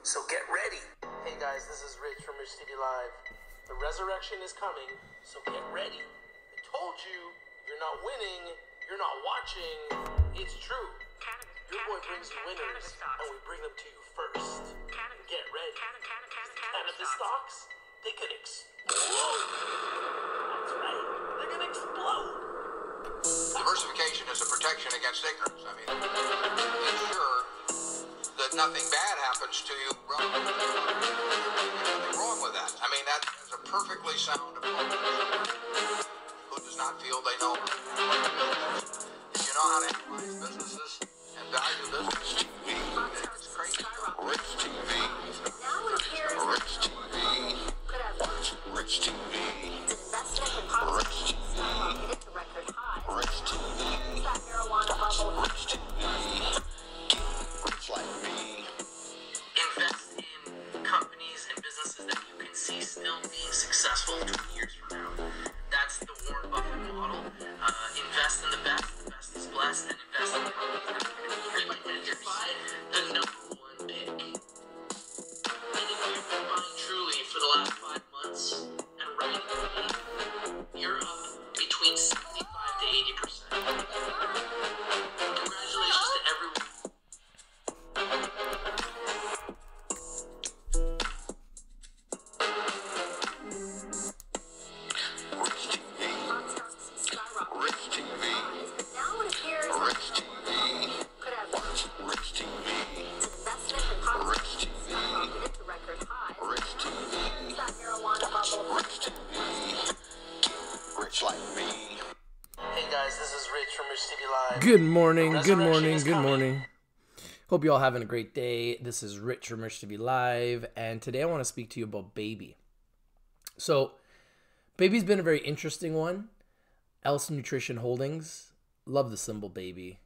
so get ready. Hey guys, this is Rich from Rich TV Live. The resurrection is coming, so get ready. I told you, you're not winning, you're not watching. It's true. Your boy brings you winners, and we bring them to you first. Get ready. Cannabis stocks, they could explode. That's right, they're gonna explode. Diversification is a protection against ignorance. I mean, ensure that nothing bad happens to you. There's nothing wrong with that. I mean, that is a perfectly sound approach. Who does not feel they know? If you know how to analyze businesses and value business, it's crazy. Rich TV. Rich TV. Rich TV. Rich TV. Rich TV. Rich TV. Rich like me. Invest in companies and businesses that you can see still being successful 20 years from now. That's the Warren Buffett model. Invest in the best is blessed, and invest in companies that are going to be here in 20 years. The number one pick. And if you've been buying truly for the last 5 months and riding the wave, you're up between 75 to 80%. Congratulations to everyone. Good morning, good morning, good morning. Hope you all having a great day. This is Rich from Rich TV Live, and today I want to speak to you about Baby. So, Baby's been a very interesting one. Else Nutrition Holdings, love the symbol Baby.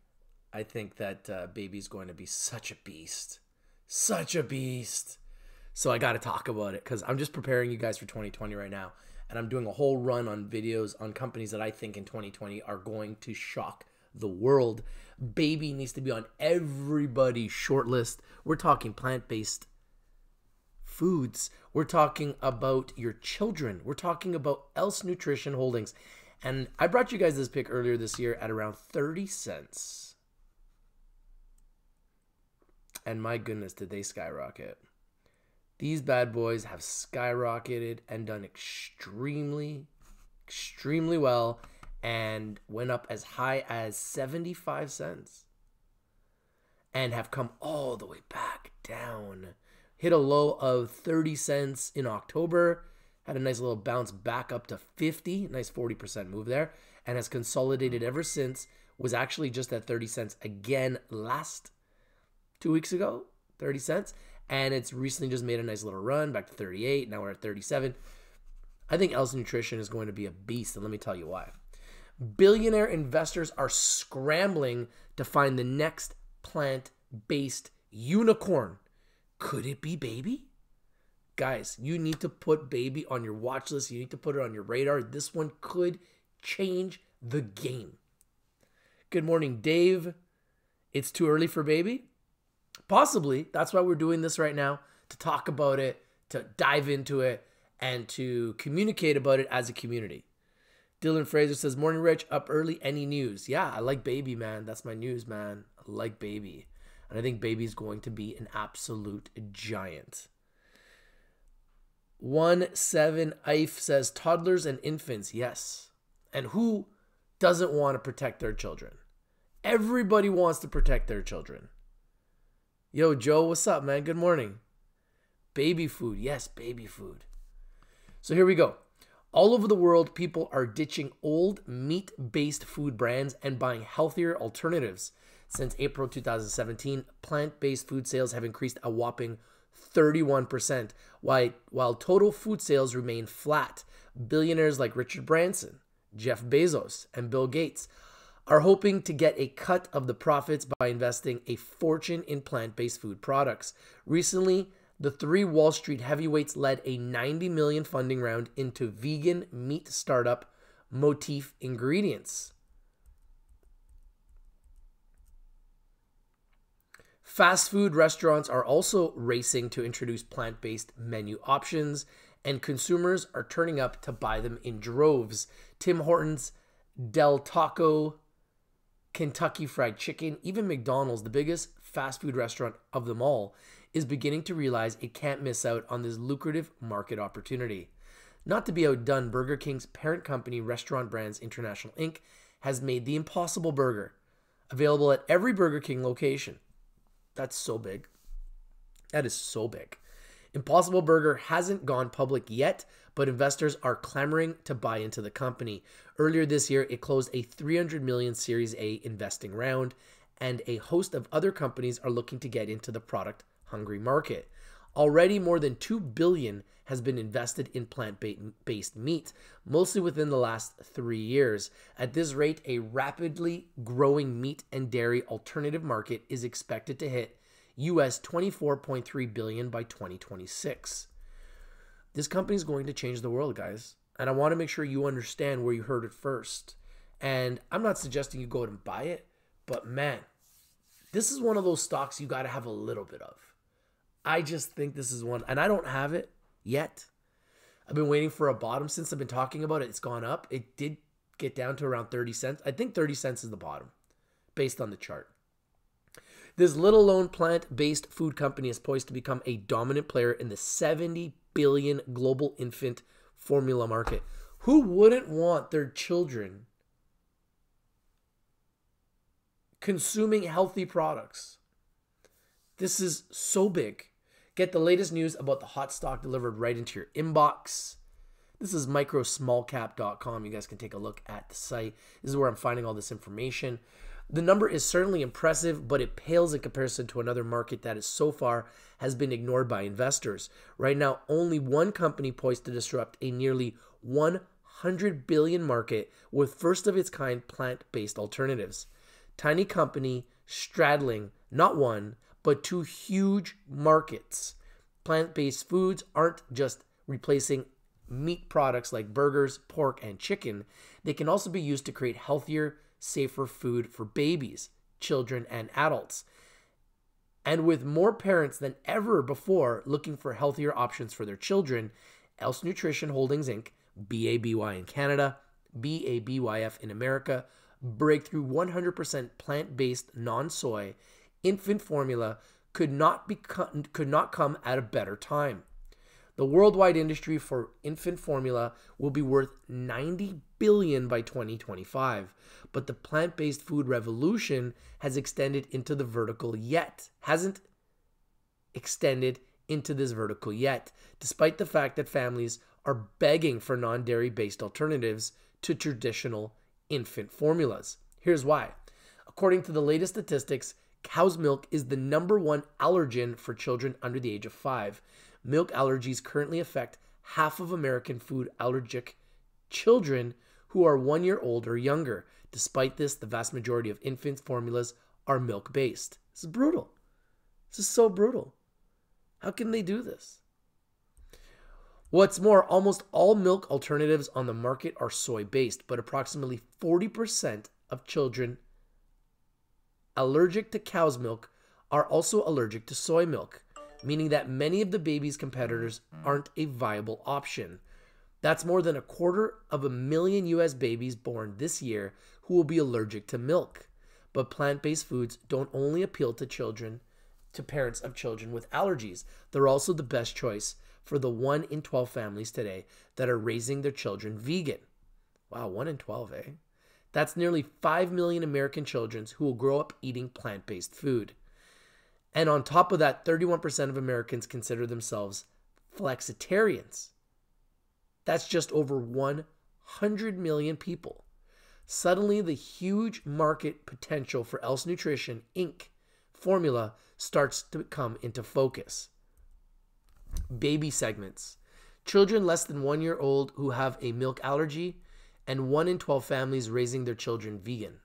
I think that Baby's going to be such a beast. Such a beast. So I got to talk about it because I'm just preparing you guys for 2020 right now. And I'm doing a whole run on videos on companies that I think in 2020 are going to shock the world. Baby needs to be on everybody's short list. We're talking plant-based foods. We're talking about your children. We're talking about Else Nutrition Holdings. And I brought you guys this pick earlier this year at around 30 cents. And my goodness, did they skyrocket. These bad boys have skyrocketed and done extremely, extremely well and went up as high as 75 cents and have come all the way back down. Hit a low of 30 cents in October, had a nice little bounce back up to 50, nice 40% move there, and has consolidated ever since. Was actually just at 30 cents again last 2 weeks ago, 30 cents. And it's recently just made a nice little run back to 38. Now we're at 37. I think Else Nutrition is going to be a beast, and let me tell you why. Billionaire investors are scrambling to find the next plant-based unicorn. Could it be Baby? Guys, you need to put Baby on your watch list. You need to put it on your radar. This one could change the game. Good morning, Dave. It's too early for Baby? Possibly. That's why we're doing this right now, to talk about it, to dive into it, and to communicate about it as a community. Dylan Fraser says, morning, Rich, up early, any news? Yeah, I like Baby, man. That's my news, man. I like Baby. And I think Baby's going to be an absolute giant. 17IF says, toddlers and infants, yes. And who doesn't want to protect their children? Everybody wants to protect their children. Yo, Joe, what's up, man? Good morning. Baby food. Yes, baby food. So here we go. All over the world, people are ditching old meat-based food brands and buying healthier alternatives. Since April 2017, plant-based food sales have increased a whopping 31%, while total food sales remain flat. Billionaires like Richard Branson, Jeff Bezos, and Bill Gates are hoping to get a cut of the profits by investing a fortune in plant-based food products. Recently, the three Wall Street heavyweights led a $90 million funding round into vegan meat startup Motif Ingredients. Fast food restaurants are also racing to introduce plant-based menu options, and consumers are turning up to buy them in droves. Tim Hortons, Del Taco, Kentucky Fried Chicken, even McDonald's, the biggest fast food restaurant of them all, is beginning to realize it can't miss out on this lucrative market opportunity. Not to be outdone, Burger King's parent company, Restaurant Brands International Inc., has made the Impossible Burger available at every Burger King location. That's so big. That is so big. Impossible Burger hasn't gone public yet, but investors are clamoring to buy into the company. Earlier this year, it closed a $300 million Series A investing round, and a host of other companies are looking to get into the product-hungry market. Already, more than $2 billion has been invested in plant-based meat, mostly within the last 3 years. At this rate, a rapidly growing meat and dairy alternative market is expected to hit US $24.3 billion by 2026. This company is going to change the world, guys. And I want to make sure you understand where you heard it first. And I'm not suggesting you go out and buy it, but man, this is one of those stocks you got to have a little bit of. I just think this is one, and I don't have it yet. I've been waiting for a bottom since I've been talking about it. It's gone up. It did get down to around 30 cents. I think 30 cents is the bottom based on the chart. This little-known plant-based food company is poised to become a dominant player in the $70 billion global infant formula market. Who wouldn't want their children consuming healthy products? This is so big. Get the latest news about the hot stock delivered right into your inbox. This is microsmallcap.com. You guys can take a look at the site. This is where I'm finding all this information. The number is certainly impressive, but it pales in comparison to another market that is so far has been ignored by investors. Right now, only one company poised to disrupt a nearly $100 billion market with first-of-its-kind plant-based alternatives. Tiny company straddling not one, but two huge markets. Plant-based foods aren't just replacing meat products like burgers, pork, and chicken. They can also be used to create healthier, safer food for babies, children, and adults. And with more parents than ever before looking for healthier options for their children, Else Nutrition Holdings Inc., BABY in Canada, BABYF in America, breakthrough 100% plant-based non-soy infant formula could not come at a better time. The worldwide industry for infant formula will be worth $90 billion by 2025, but the plant-based food revolution hasn't extended into this vertical yet, despite the fact that families are begging for non-dairy based alternatives to traditional infant formulas. Here's why. According to the latest statistics, cow's milk is the #1 allergen for children under the age of 5. Milk allergies currently affect half of American food allergic children who are 1 year old or younger. Despite this, the vast majority of infant formulas are milk-based. This is brutal. This is so brutal. How can they do this? What's more, almost all milk alternatives on the market are soy-based, but approximately 40% of children allergic to cow's milk are also allergic to soy milk, meaning that many of the baby's competitors aren't a viable option. That's more than 250,000 US babies born this year who will be allergic to milk. But plant-based foods don't only appeal to parents of children with allergies. They're also the best choice for the 1 in 12 families today that are raising their children vegan. Wow, 1 in 12, eh? That's nearly 5 million American children who will grow up eating plant-based food. And on top of that, 31% of Americans consider themselves flexitarians. That's just over 100 million people. Suddenly, the huge market potential for Else Nutrition Inc. formula starts to come into focus. Baby segments. Children less than 1 year old who have a milk allergy, and 1 in 12 families raising their children vegan.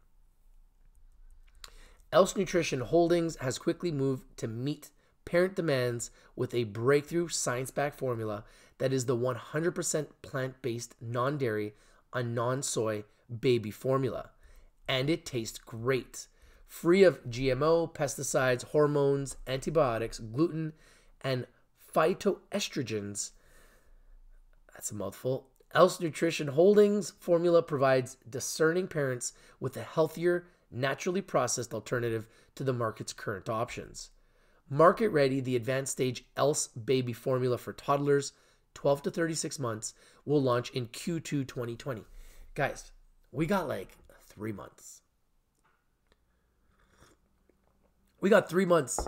Else Nutrition Holdings has quickly moved to meet parent demands with a breakthrough science-backed formula that is the 100% plant-based non-dairy and non-soy baby formula. And it tastes great. free of GMO, pesticides, hormones, antibiotics, gluten, and phytoestrogens. That's a mouthful. Else Nutrition Holdings formula provides discerning parents with a healthier, naturally processed alternative to the market's current options. Market ready, the advanced stage Else Baby formula for toddlers 12 to 36 months will launch in Q2 2020. Guys, we got like 3 months. We got 3 months.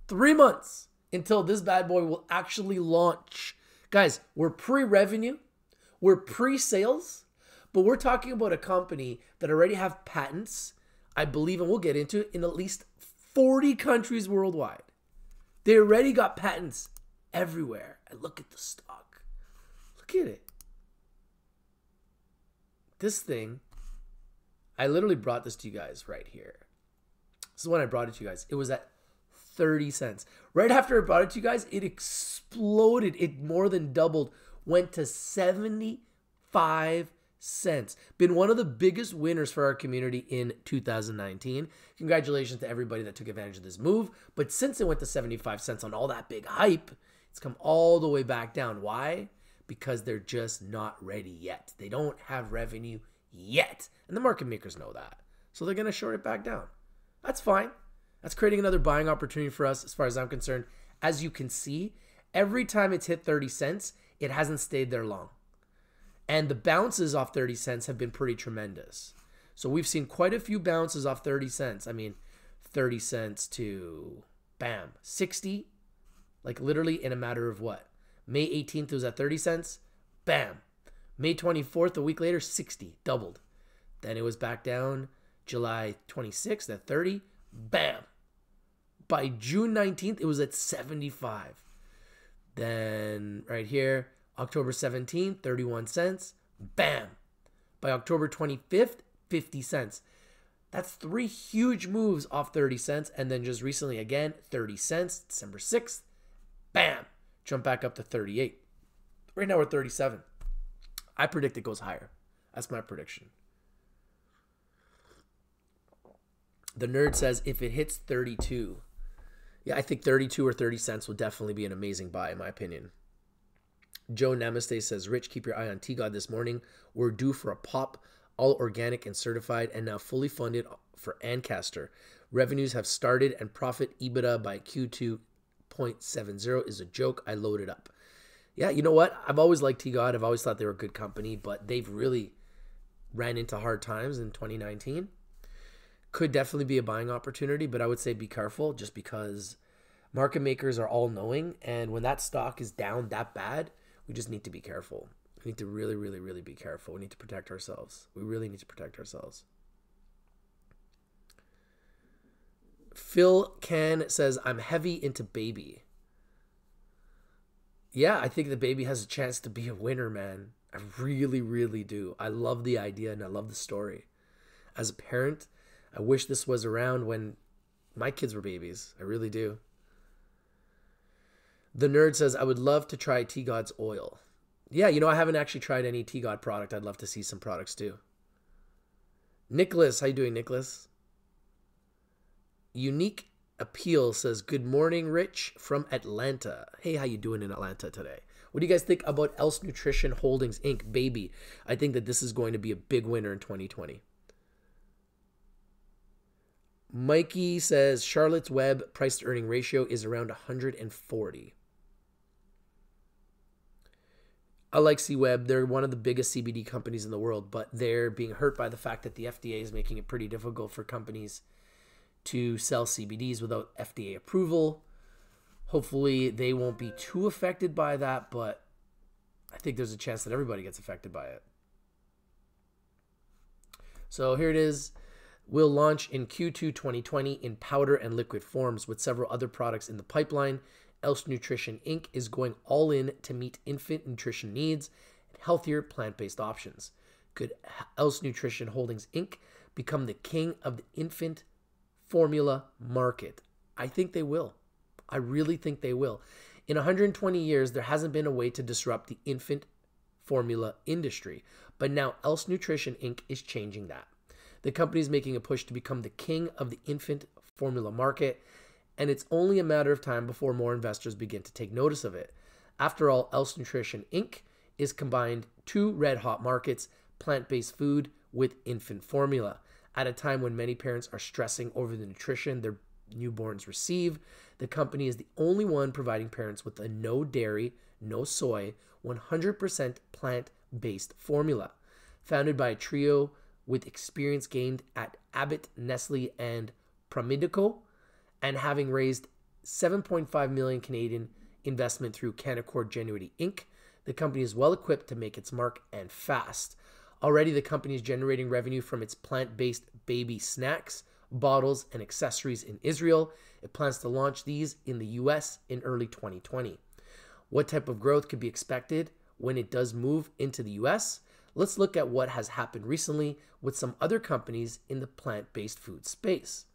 3 months until this bad boy will actually launch. Guys, we're pre-revenue. We're pre-sales. But we're talking about a company that already have patents, I believe, and we'll get into it, in at least 40 countries worldwide. They already got patents everywhere. And look at the stock. Look at it. This thing, I literally brought this to you guys right here. This is when I brought it to you guys. It was at 30 cents. Right after I brought it to you guys, it exploded. It more than doubled. Went to 75 cents. Been one of the biggest winners for our community in 2019. Congratulations to everybody that took advantage of this move. But since it went to 75 cents on all that big hype, it's come all the way back down. Why? Because they're just not ready yet. They don't have revenue yet. And the market makers know that. So they're going to short it back down. That's fine. That's creating another buying opportunity for us as far as I'm concerned. As you can see, every time it's hit 30 cents, it hasn't stayed there long. And the bounces off 30 cents have been pretty tremendous. So we've seen quite a few bounces off 30 cents. I mean, 30 cents to, bam, 60. Like literally in a matter of what? May 18th was at 30 cents. Bam. May 24th, a week later, 60. Doubled. Then it was back down July 26th at 30. Bam. By June 19th, it was at 75. Then right here, October 17th, 31 cents. Bam. By October 25th, 50 cents. That's 3 huge moves off 30 cents. And then just recently again, 30 cents, December 6th. Bam. Jump back up to 38. Right now we're 37. I predict it goes higher. That's my prediction. The nerd says if it hits 32. Yeah, I think 32 or 30 cents will definitely be an amazing buy, in my opinion. Joe Namaste says, Rich, keep your eye on T-God this morning. We're due for a pop, all organic and certified, and now fully funded for Ancaster. Revenues have started, and profit EBITDA by Q2 0.70 is a joke. I loaded up. Yeah, you know what? I've always liked T-God. I've always thought they were a good company, but they've really ran into hard times in 2019. Could definitely be a buying opportunity, but I would say be careful just because market makers are all knowing. And when that stock is down that bad, we just need to be careful. We need to really, really, really be careful. We need to protect ourselves. We really need to protect ourselves. Phil Can says, I'm heavy into Baby. Yeah, I think the Baby has a chance to be a winner, man. I really, really do. I love the idea and I love the story. As a parent, I wish this was around when my kids were babies. I really do. The nerd says, I would love to try T-God's oil. Yeah, you know, I haven't actually tried any T-God product. I'd love to see some products too. Nicholas, how you doing, Nicholas? Unique Appeal says, good morning, Rich, from Atlanta. Hey, how you doing in Atlanta today? What do you guys think about Else Nutrition Holdings Inc. Baby? I think that this is going to be a big winner in 2020. Mikey says, Charlotte's Web price to earning ratio is around 140. I like C-Web. They're one of the biggest CBD companies in the world, but they're being hurt by the fact that the FDA is making it pretty difficult for companies to sell CBDs without FDA approval. Hopefully they won't be too affected by that, but I think there's a chance that everybody gets affected by it. So here it is. Will launch in Q2 2020 in powder and liquid forms with several other products in the pipeline. Else Nutrition Inc. is going all in to meet infant nutrition needs and healthier plant-based options. Could Else Nutrition Holdings Inc. become the king of the infant formula market? I think they will. I really think they will. In 120 years, there hasn't been a way to disrupt the infant formula industry, but now Else Nutrition Inc. is changing that. The company is making a push to become the king of the infant formula market, and it's only a matter of time before more investors begin to take notice of it. After all, Else Nutrition Inc. is combined two red-hot markets, plant-based food with infant formula. At a time when many parents are stressing over the nutrition their newborns receive, the company is the only one providing parents with a no dairy, no soy, 100% plant-based formula. Founded by a trio with experience gained at Abbott, Nestle, and Promedico, and having raised 7.5 million Canadian investment through Canaccord Genuity Inc., the company is well equipped to make its mark and fast. Already, the company is generating revenue from its plant-based baby snacks, bottles, and accessories in Israel. It plans to launch these in the US in early 2020. What type of growth could be expected when it does move into the US? Let's look at what has happened recently with some other companies in the plant-based food space.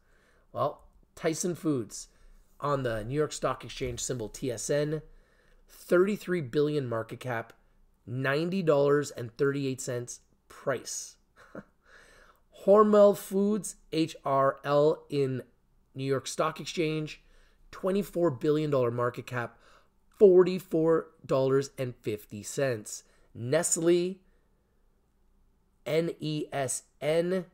Well, Tyson Foods on the New York Stock Exchange, symbol TSN, 33 billion market cap, $90.38 price. Hormel Foods, HRL in New York Stock Exchange, $24 billion market cap, $44.50. Nestle, NESN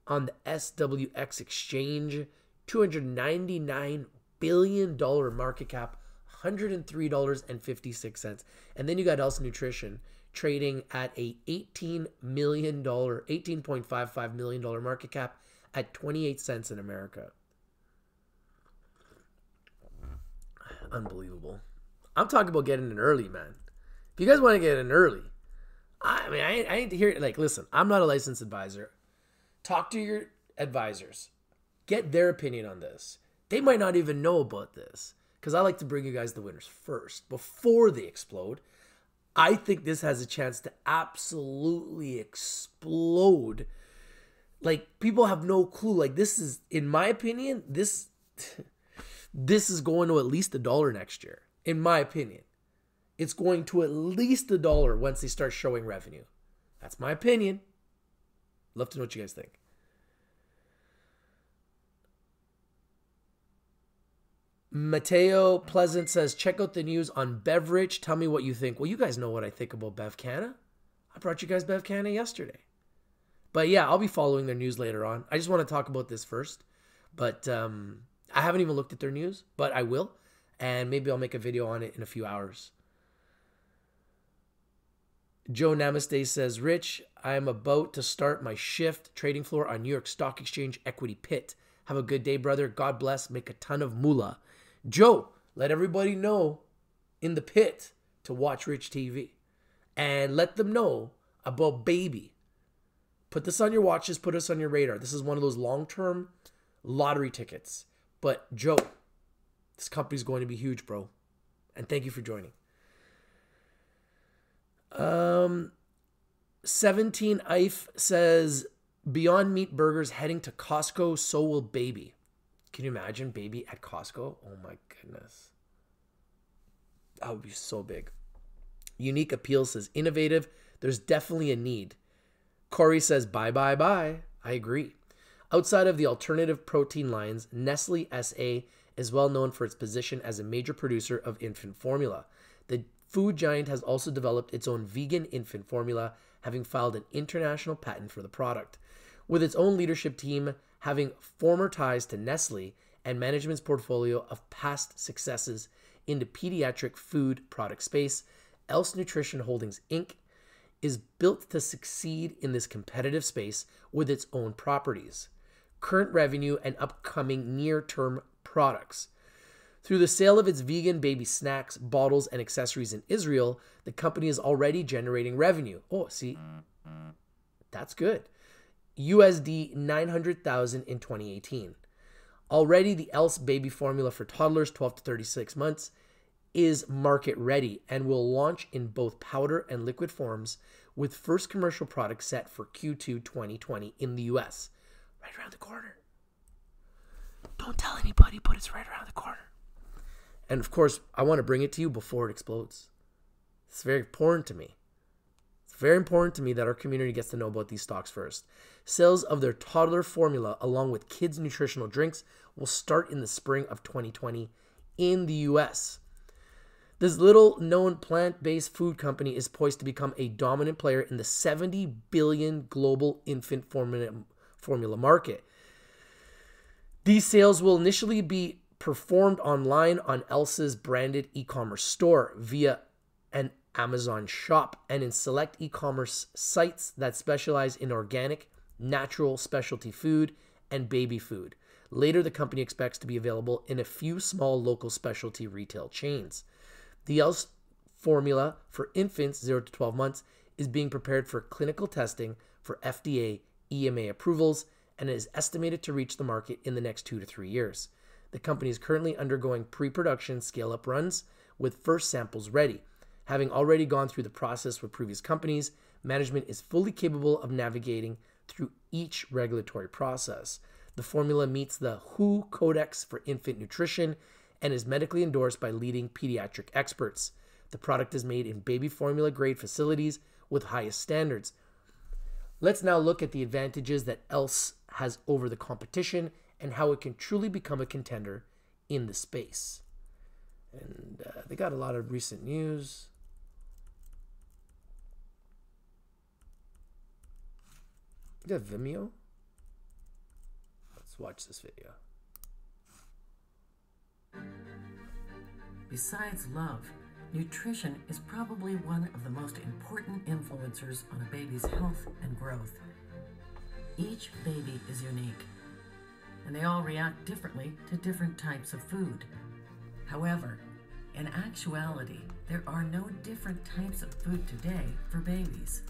on the SWX Exchange, $299 billion market cap, $103.56. And then you got Else Nutrition trading at a $18.55 million market cap at 28 cents in America. Unbelievable. I'm talking about getting in early, man. If you guys want to get in early, I ain't to hear it. Like, listen, I'm not a licensed advisor. Talk to your advisors. Get their opinion on this. They might not even know about this because I like to bring you guys the winners first before they explode. I think this has a chance to absolutely explode. Like, people have no clue. Like, this is, in my opinion, this is going to at least $1 next year. In my opinion, it's going to at least $1 once they start showing revenue. That's my opinion. Love to know what you guys think. Mateo Pleasant says, check out the news on Beverage. Tell me what you think. Well, you guys know what I think about Bev Canna. I brought you guys Bev Canna yesterday. But yeah, I'll be following their news later on. I just want to talk about this first. But I haven't even looked at their news, but I will. And maybe I'll make a video on it in a few hours. Joe Namaste says, Rich, I am about to start my shift trading floor on New York Stock Exchange Equity Pit. Have a good day, brother. God bless. Make a ton of moolah. Joe, let everybody know in the pit to watch Rich TV. And let them know about Baby. Put this on your watches. Put us on your radar. This is one of those long-term lottery tickets. But Joe, this company's going to be huge, bro. And thank you for joining. 17 Ife says, Beyond Meat Burgers heading to Costco, so will Baby. Can you imagine Baby at Costco? Oh my goodness. That would be so big. Unique Appeal says, innovative. There's definitely a need. Corey says, bye, bye, bye. I agree. Outside of the alternative protein lines, Nestle SA is well known for its position as a major producer of infant formula. The food giant has also developed its own vegan infant formula, having filed an international patent for the product. With its own leadership team having former ties to Nestle and management's portfolio of past successes in the pediatric food product space, Else Nutrition Holdings Inc. is built to succeed in this competitive space with its own properties, current revenue, and upcoming near-term products. Through the sale of its vegan baby snacks, bottles, and accessories in Israel, the company is already generating revenue. Oh, see, that's good. USD 900,000 in 2018. Already, the Else baby formula for toddlers 12 to 36 months is market ready and will launch in both powder and liquid forms, with first commercial product set for Q2 2020 in the US. Right around the corner. Don't tell anybody, but it's right around the corner. And of course, I want to bring it to you before it explodes. It's very important to me. It's very important to me that our community gets to know about these stocks first. Sales of their toddler formula, along with kids' nutritional drinks, will start in the spring of 2020 in the US. This little-known plant-based food company is poised to become a dominant player in the $70 billion global infant formula market. These sales will initially be performed online on Elsa's branded e-commerce store via an Amazon shop and in select e-commerce sites that specialize in organic, natural specialty food and baby food. Later, the company expects to be available in a few small local specialty retail chains. The Else formula for infants 0 to 12 months is being prepared for clinical testing for FDA, EMA approvals, and is estimated to reach the market in the next 2 to 3 years. The company is currently undergoing pre-production scale-up runs with first samples ready. Having already gone through the process with previous companies, management is fully capable of navigating through each regulatory process. The formula meets the WHO Codex for Infant Nutrition and is medically endorsed by leading pediatric experts. The product is made in baby formula grade facilities with highest standards. Let's now look at the advantages that Else has over the competition and how it can truly become a contender in the space. And they got a lot of recent news. Is that Vimeo? Let's watch this video. Besides love, nutrition is probably one of the most important influencers on a baby's health and growth. Each baby is unique, and they all react differently to different types of food. However, in actuality, there are no different types of food today for babies.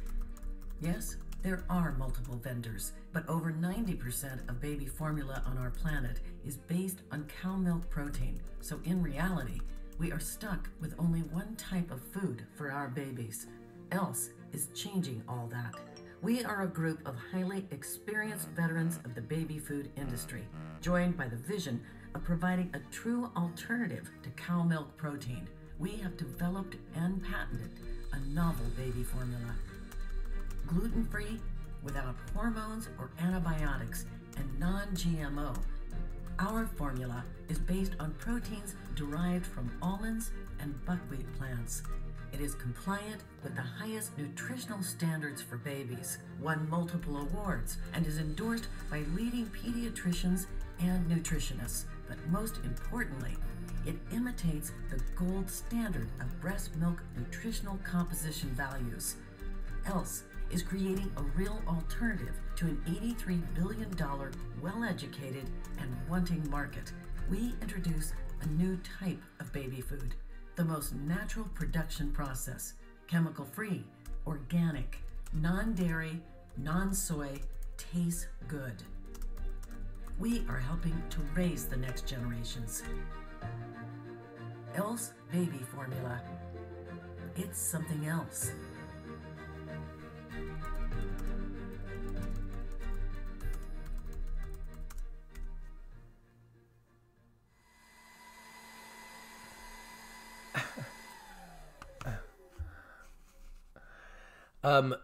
Yes, there are multiple vendors, but over 90% of baby formula on our planet is based on cow milk protein. So in reality, we are stuck with only one type of food for our babies. Else is changing all that. We are a group of highly experienced veterans of the baby food industry, joined by the vision of providing a true alternative to cow milk protein. We have developed and patented a novel baby formula. Gluten-free, without hormones or antibiotics, and non-GMO. Our formula is based on proteins derived from almonds and buckwheat plants. It is compliant with the highest nutritional standards for babies, won multiple awards, and is endorsed by leading pediatricians and nutritionists. But most importantly, it imitates the gold standard of breast milk nutritional composition values. Else is creating a real alternative to an $83 billion well-educated and wanting market. We introduce a new type of baby food, the most natural production process, chemical-free, organic, non-dairy, non-soy, tastes good. We are helping to raise the next generations. Else baby formula. It's something else.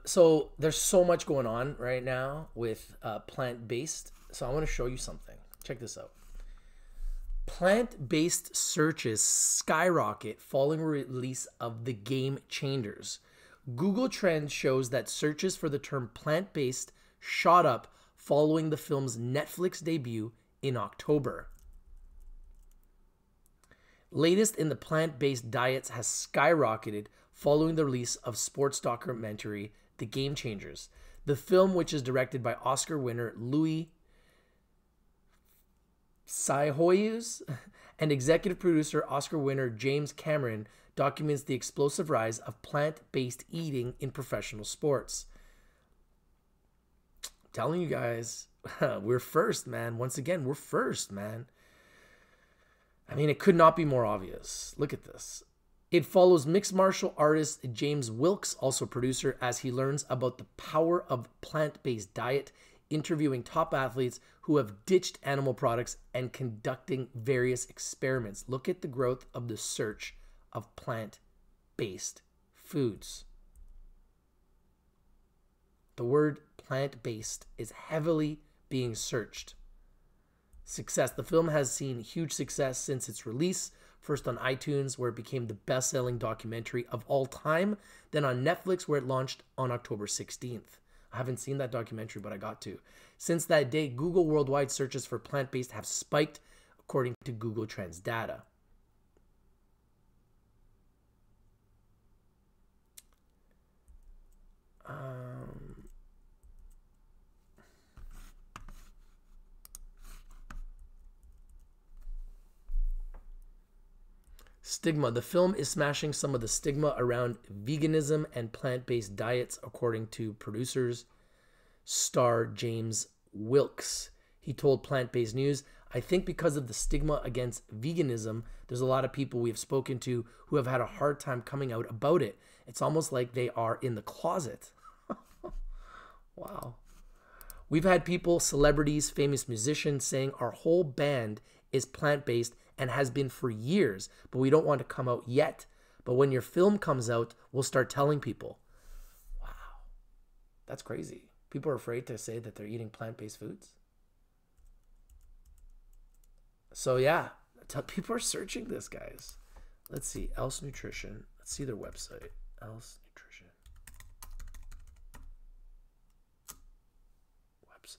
So there's so much going on right now with plant-based. So I want to show you something. Check this out. Plant-based searches skyrocket following release of The Game Changers. Google Trends shows that searches for the term plant-based shot up following the film's Netflix debut in October. Latest in the plant-based diets has skyrocketed following the release of sports documentary The Game Changers. The film, which is directed by Oscar winner Louis Sayhoyuz and executive producer Oscar winner James Cameron, documents the explosive rise of plant-based eating in professional sports. I'm telling you guys, we're first, man. Once again, we're first, man. I mean, it could not be more obvious. Look at this. It follows mixed martial artist James Wilkes, also producer, as he learns about the power of plant-based diet, interviewing top athletes who have ditched animal products and conducting various experiments. Look at the growth of the search of plant-based foods. The word plant-based is heavily being searched. Success. The film has seen huge success since its release, first on iTunes, where it became the best-selling documentary of all time, then on Netflix, where it launched on October 16th. I haven't seen that documentary, but I got to. Since that day, Google worldwide searches for plant-based have spiked, according to Google Trends data. Stigma. The film is smashing some of the stigma around veganism and plant-based diets, according to producers. Star James Wilkes. He told Plant-Based News, I think because of the stigma against veganism, there's a lot of people we have spoken to who have had a hard time coming out about it. It's almost like they are in the closet. Wow. We've had people, celebrities, famous musicians saying our whole band is plant-based and has been for years, but we don't want to come out yet. But when your film comes out, we'll start telling people. Wow. That's crazy. People are afraid to say that they're eating plant-based foods. So yeah, people are searching this, guys. Let's see, Else Nutrition. Let's see their website. Else Nutrition. Website.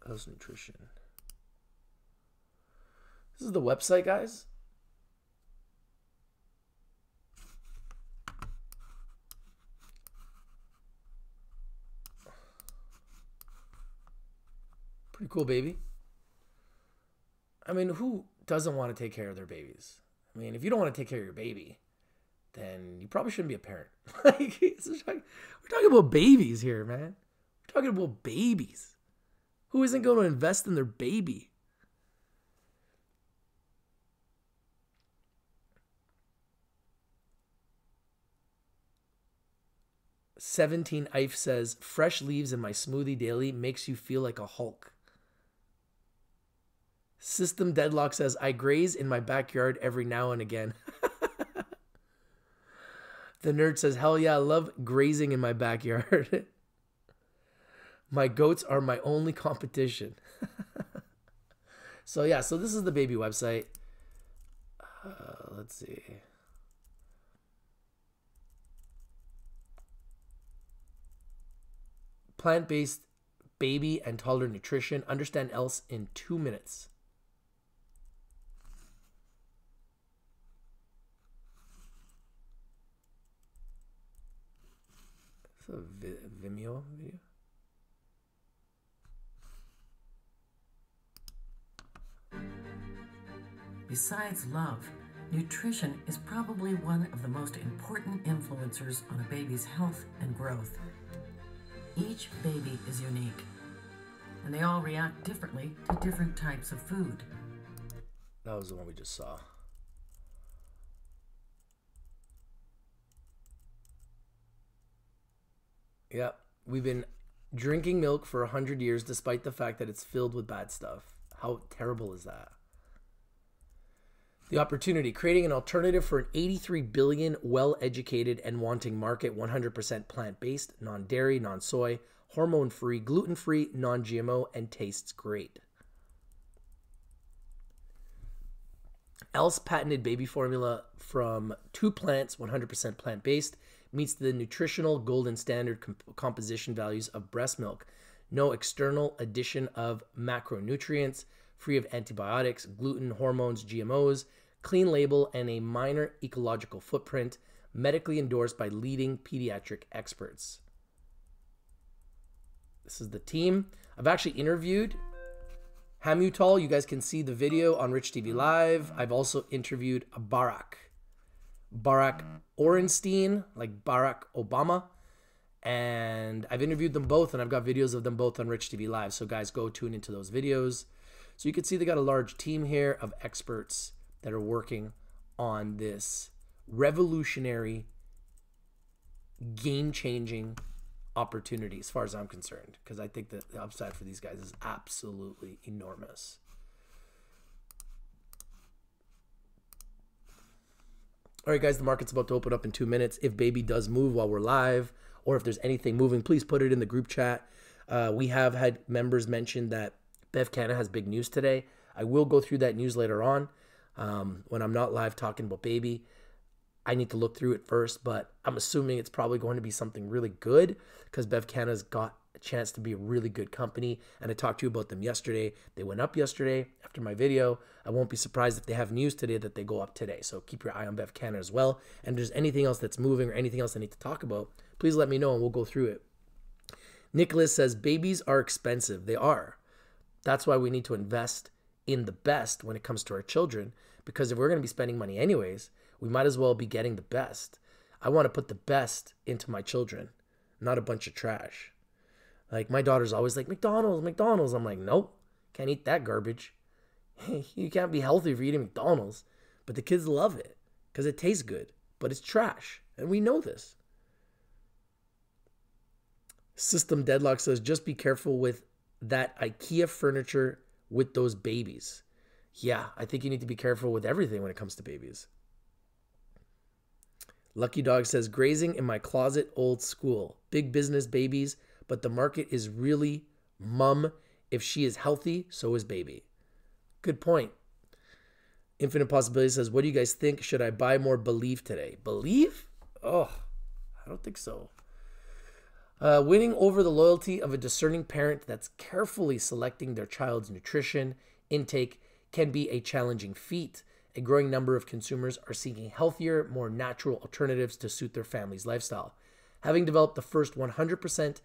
Else Nutrition. This is the website, guys. Pretty cool, baby. I mean, who doesn't want to take care of their babies? I mean, if you don't want to take care of your baby, then you probably shouldn't be a parent. Like, we're talking about babies here, man. We're talking about babies. Who isn't going to invest in their baby? "17 Ife says, fresh leaves in my smoothie daily makes you feel like a Hulk. System Deadlock says, I graze in my backyard every now and again. The Nerd says, hell yeah, I love grazing in my backyard. My goats are my only competition. So yeah, so this is the baby website. Let's see. Plant-based baby and toddler nutrition. Understand else in 2 minutes. It's a Vimeo video. Besides love, nutrition is probably one of the most important influencers on a baby's health and growth. Each baby is unique, and they all react differently to different types of food. That was the one we just saw. Yep, we've been drinking milk for 100 years despite the fact that it's filled with bad stuff. How terrible is that? The opportunity, creating an alternative for an 83 billion well-educated and wanting market, 100% plant-based, non-dairy, non-soy, hormone-free, gluten-free, non-GMO, and tastes great. Else patented baby formula from 2 plants, 100% plant-based, meets the nutritional golden standard composition values of breast milk. No external addition of macronutrients, free of antibiotics, gluten, hormones, GMOs, clean label, and a minor ecological footprint, medically endorsed by leading pediatric experts. This is the team. I've actually interviewed Hamutal. You guys can see the video on Rich TV Live. I've also interviewed Barack Orenstein, like Barack Obama. And I've interviewed them both, and I've got videos of them both on Rich TV Live. So guys, go tune into those videos. So you can see they got a large team here of experts that are working on this revolutionary, game-changing opportunity as far as I'm concerned, because I think that the upside for these guys is absolutely enormous. All right, guys, the market's about to open up in 2 minutes. If baby does move while we're live, or if there's anything moving, please put it in the group chat. We have had members mention that Bev Canada has big news today. I will go through that news later on when I'm not live talking about baby. I need to look through it first, but I'm assuming it's probably going to be something really good because Bev Canada's got a chance to be a really good company. And I talked to you about them yesterday. They went up yesterday after my video. I won't be surprised if they have news today that they go up today. So keep your eye on Bev Canada as well. And if there's anything else that's moving or anything else I need to talk about, please let me know and we'll go through it. Nicholas says, babies are expensive. They are. That's why we need to invest in the best when it comes to our children, because if we're going to be spending money anyways, we might as well be getting the best. I want to put the best into my children, not a bunch of trash. Like my daughter's always like, McDonald's, McDonald's. I'm like, nope, can't eat that garbage. You can't be healthy if you're eating McDonald's. But the kids love it because it tastes good, but it's trash. And we know this. System Deadlock says, just be careful with that IKEA furniture with those babies. Yeah, I think you need to be careful with everything when it comes to babies. Lucky Dog says, grazing in my closet, old school. Big business babies, but the market is really mum. If she is healthy, so is baby. Good point. Infinite Possibility says, what do you guys think? Should I buy more BABYF today? BABYF? Oh, I don't think so. Winning over the loyalty of a discerning parent that's carefully selecting their child's nutrition intake can be a challenging feat. A growing number of consumers are seeking healthier, more natural alternatives to suit their family's lifestyle. Having developed the first 100%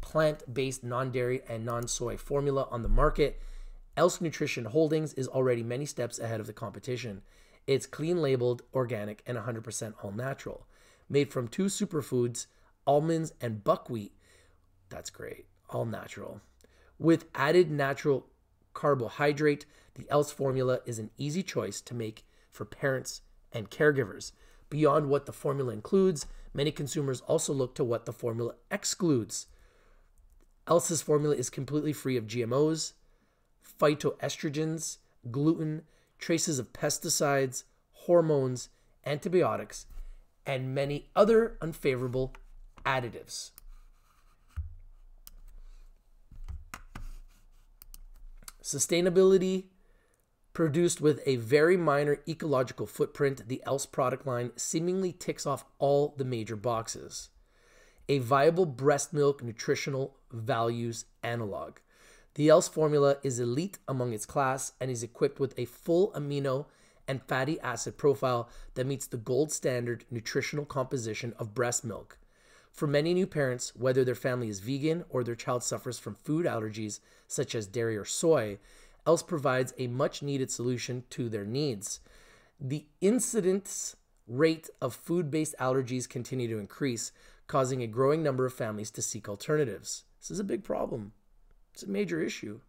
plant-based non-dairy and non-soy formula on the market, Else Nutrition Holdings is already many steps ahead of the competition. It's clean labeled, organic, and 100% all natural. Made from 2 superfoods, almonds and buckwheat. That's great. All natural. With added natural carbohydrate, the Else formula is an easy choice to make for parents and caregivers. Beyond what the formula includes, many consumers also look to what the formula excludes. Else's formula is completely free of GMOs, phytoestrogens, gluten, traces of pesticides, hormones, antibiotics, and many other unfavorable additives. Sustainability produced with a very minor ecological footprint, the Else product line seemingly ticks off all the major boxes. A viable breast milk nutritional values analog. The Else formula is elite among its class and is equipped with a full amino and fatty acid profile that meets the gold standard nutritional composition of breast milk. For many new parents, whether their family is vegan or their child suffers from food allergies such as dairy or soy, Else provides a much-needed solution to their needs. The incidence rate of food-based allergies continue to increase, causing a growing number of families to seek alternatives. This is a big problem. It's a major issue.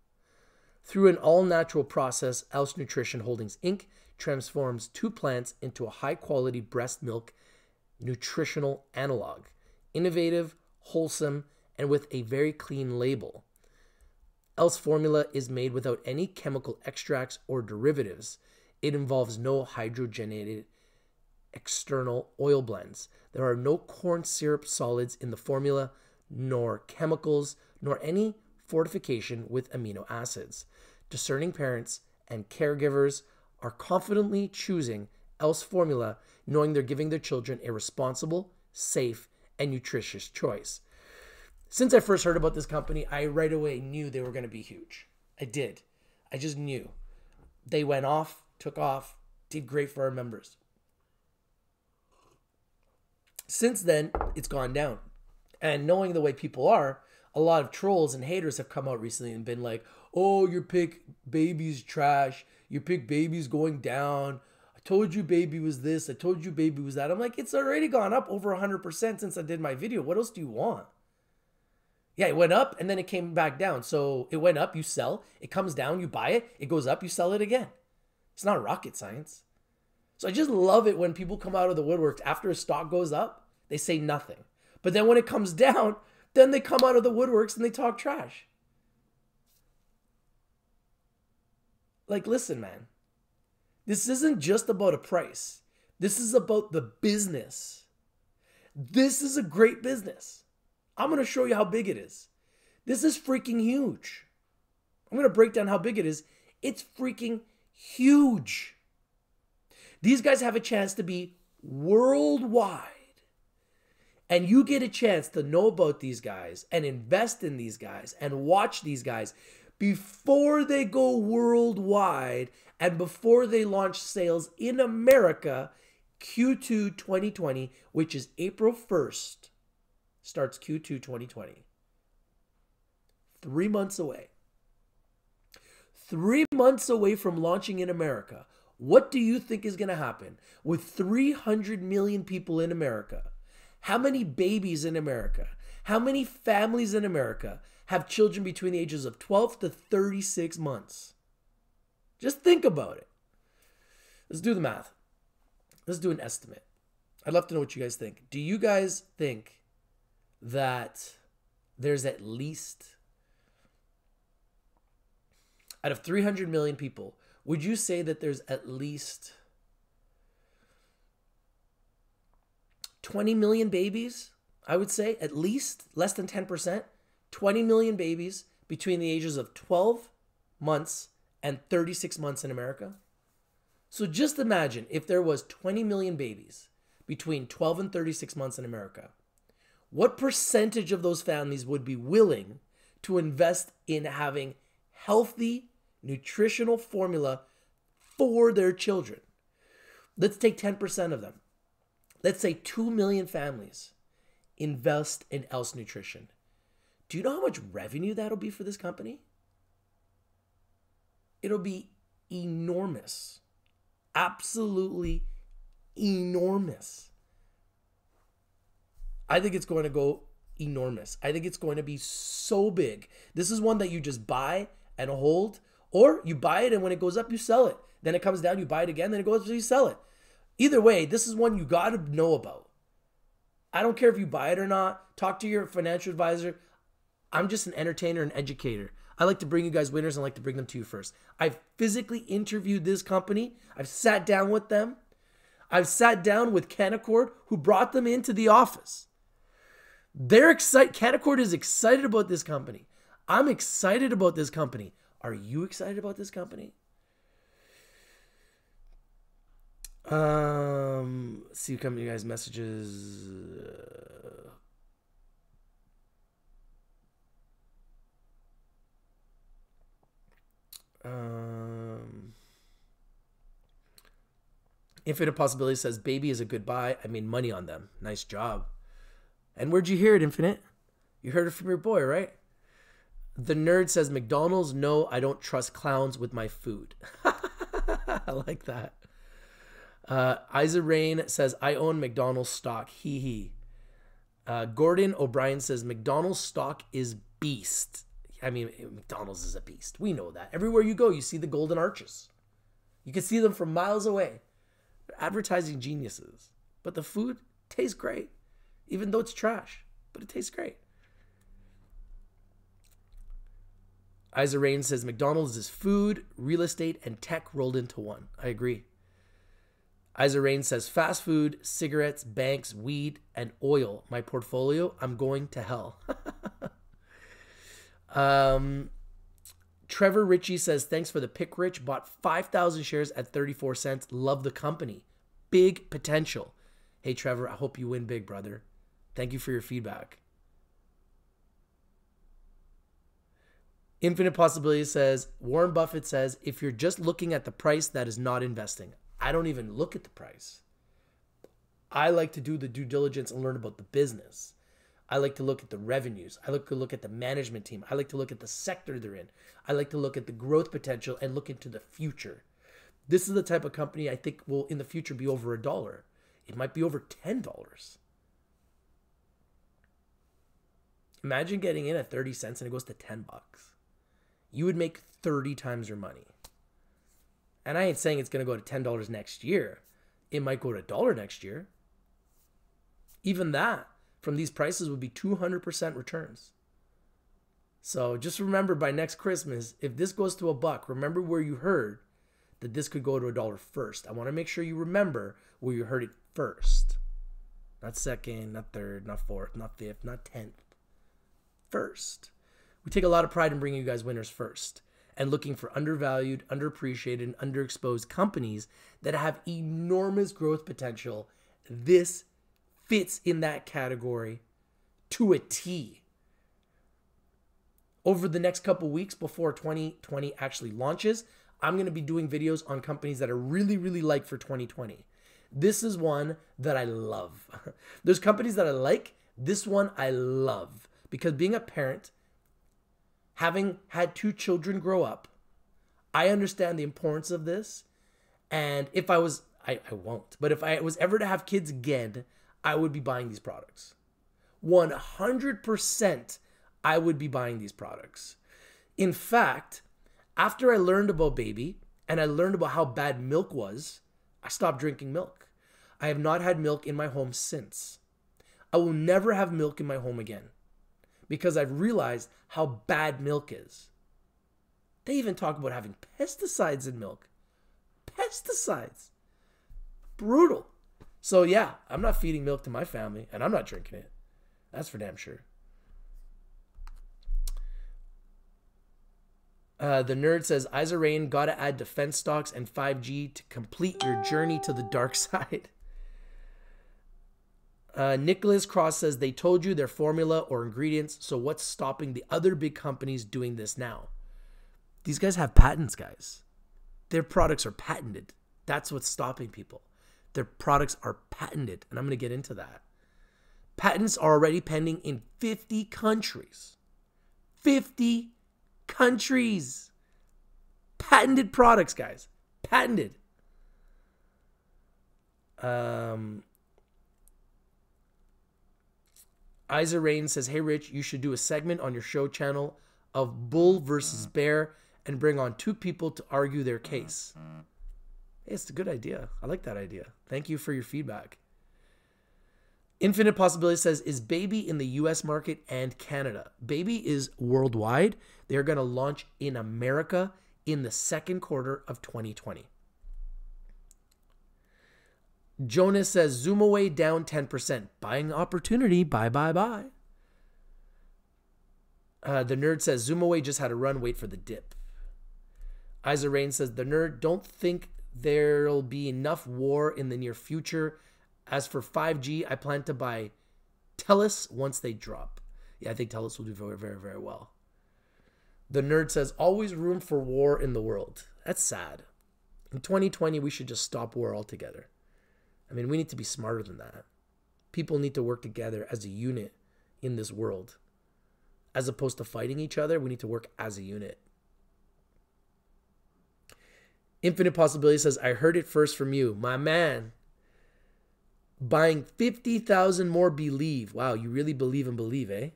Through an all-natural process, Else Nutrition Holdings Inc. transforms 2 plants into a high-quality breast milk nutritional analog. Innovative, wholesome, and with a very clean label. Else formula is made without any chemical extracts or derivatives. It involves no hydrogenated external oil blends. There are no corn syrup solids in the formula, nor chemicals, nor any fortification with amino acids. Discerning parents and caregivers are confidently choosing Else formula, knowing they're giving their children a responsible, safe, and nutritious choice. Since I first heard about this company, I right away knew they were going to be huge. I did. I just knew. They went off, took off, did great for our members. Since then, it's gone down. And knowing the way people are, a lot of trolls and haters have come out recently and been like, oh, your pick baby's trash. Your pick baby's going down. I told you baby was this. I told you baby was that. I'm like, it's already gone up over 100% since I did my video. What else do you want? Yeah, it went up and then it came back down. So it went up, you sell. It comes down, you buy it. It goes up, you sell it again. It's not rocket science. So I just love it when people come out of the woodworks after a stock goes up, they say nothing. But then when it comes down, then they come out of the woodworks and they talk trash. Like, listen, man. This isn't just about a price. This is about the business. This is a great business. I'm going to show you how big it is. This is freaking huge. I'm going to break down how big it is. It's freaking huge. These guys have a chance to be worldwide. And you get a chance to know about these guys and invest in these guys and watch these guys before they go worldwide and before they launch sales in America. Q2 2020, which is April 1st, starts Q2 2020. 3 months away. 3 months away from launching in America. What do you think is going to happen with 300 million people in America? How many babies in America? How many families in America have children between the ages of 12 to 36 months? Just think about it. Let's do the math. Let's do an estimate. I'd love to know what you guys think. Do you guys think that there's at least, out of 300 million people, would you say that there's at least 20 million babies? I would say at least, less than 10%. 20 million babies between the ages of 12 months and 36 months in America. So just imagine if there was 20 million babies between 12 and 36 months in America. What percentage of those families would be willing to invest in having healthy, nutritional formula for their children? Let's take 10% of them. Let's say 2 million families invest in Else Nutrition. Do you know how much revenue that'll be for this company? It'll be enormous. Absolutely enormous. I think it's going to go enormous. I think it's going to be so big. This is one that you just buy and hold, or you buy it and when it goes up, you sell it. Then it comes down, you buy it again, then it goes up, so you sell it. Either way, this is one you got to know about. I don't care if you buy it or not. Talk to your financial advisor. I'm just an entertainer and educator. I like to bring you guys winners and I like to bring them to you first. I've physically interviewed this company. I've sat down with them. I've sat down with Canaccord, who brought them into the office. They're excited. Canaccord is excited about this company. I'm excited about this company. Are you excited about this company? See what come to you guys' messages. Infinite Possibility says, baby is a good buy. I made money on them. Nice job. And where'd you hear it, Infinite? You heard it from your boy, right? The Nerd says, McDonald's, no, I don't trust clowns with my food. I like that. Isa Rain says, I own McDonald's stock. Hee hee. Gordon O'Brien says, McDonald's stock is beast. I mean, McDonald's is a beast. We know that. Everywhere you go, you see the golden arches. You can see them from miles away. They're advertising geniuses. But the food tastes great. Even though it's trash. But it tastes great. Isa Rain says, McDonald's is food, real estate, and tech rolled into one. I agree. Isa Rain says, fast food, cigarettes, banks, weed, and oil. My portfolio, I'm going to hell. Trevor Ritchie says, thanks for the pick, Rich. Bought 5,000 shares at 34 cents. Love the company. Big potential. Hey, Trevor, I hope you win big, brother. Thank you for your feedback. Infinite Possibility says, Warren Buffett says, if you're just looking at the price, that is not investing. I don't even look at the price. I like to do the due diligence and learn about the business. I like to look at the revenues. I like to look at the management team. I like to look at the sector they're in. I like to look at the growth potential and look into the future. This is the type of company I think will in the future be over $1. It might be over $10. Imagine getting in at 30 cents and it goes to $10. You would make 30 times your money. And I ain't saying it's going to go to $10 next year. It might go to $1 next year. Even that, from these prices, would be 200% returns. So just remember by next Christmas, if this goes to $1, remember where you heard that this could go to $1 first. I want to make sure you remember where you heard it first. Not second, not third, not fourth, not fifth, not 10th. First. We take a lot of pride in bringing you guys winners first and looking for undervalued, underappreciated, and underexposed companies that have enormous growth potential. This fits in that category to a T. Over the next couple weeks before 2020 actually launches, I'm going to be doing videos on companies that I really, really like for 2020. This is one that I love. There's companies that I like. This one I love because being a parent, having had 2 children grow up, I understand the importance of this. And if I was, I won't, but if I was ever to have kids again, I would be buying these products. 100% I would be buying these products. In fact, after I learned about Baby and I learned about how bad milk was, I stopped drinking milk. I have not had milk in my home since. I will never have milk in my home again because I've realized how bad milk is. They even talk about having pesticides in milk. Pesticides. Brutal. So yeah, I'm not feeding milk to my family and I'm not drinking it. That's for damn sure. The nerd says, Isa Rain, gotta add defense stocks and 5G to complete your journey to the dark side. Nicholas Cross says, they told you their formula or ingredients, so what's stopping the other big companies doing this now? These guys have patents, guys. Their products are patented. That's what's stopping people. Their products are patented, and I'm going to get into that. Patents are already pending in 50 countries. 50 countries. Patented products, guys. Patented. Isa Rain says, hey, Rich, you should do a segment on your show channel of bull versus bear and bring on 2 people to argue their case. Hey, it's a good idea. I like that idea. Thank you for your feedback. Infinite Possibility says, is Baby in the US market and Canada? Baby is worldwide. They're going to launch in America in the second quarter of 2020. Jonas says, Zoomaway down 10%. Buying opportunity. Buy, buy, buy. The nerd says, Zoomaway just had a run. Wait for the dip. Isa Rain says, the nerd, don't think there'll be enough war in the near future. As for 5G, I plan to buy TELUS once they drop. Yeah, I think TELUS will do very, very, very well. The nerd says, always room for war in the world. That's sad. In 2020, we should just stop war altogether. I mean, we need to be smarter than that. People need to work together as a unit in this world. As opposed to fighting each other, we need to work as a unit. Infinite Possibility says, I heard it first from you. My man. Buying 50,000 more Believe. Wow, you really believe in Believe, eh?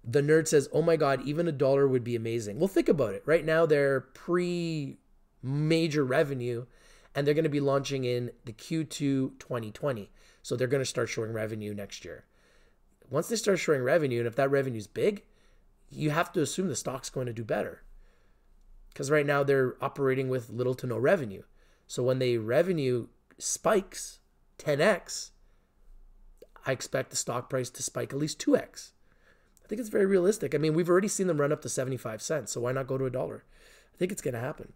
The nerd says, oh my God, even $1 would be amazing. Well, think about it. Right now, they're pre-major revenue, and they're going to be launching in the Q2 2020. So they're going to start showing revenue next year. Once they start showing revenue, and if that revenue is big, you have to assume the stock's going to do better. Because right now they're operating with little to no revenue. So when the revenue spikes 10x, I expect the stock price to spike at least 2x. I think it's very realistic. I mean, we've already seen them run up to 75 cents, so why not go to $1? I think it's going to happen.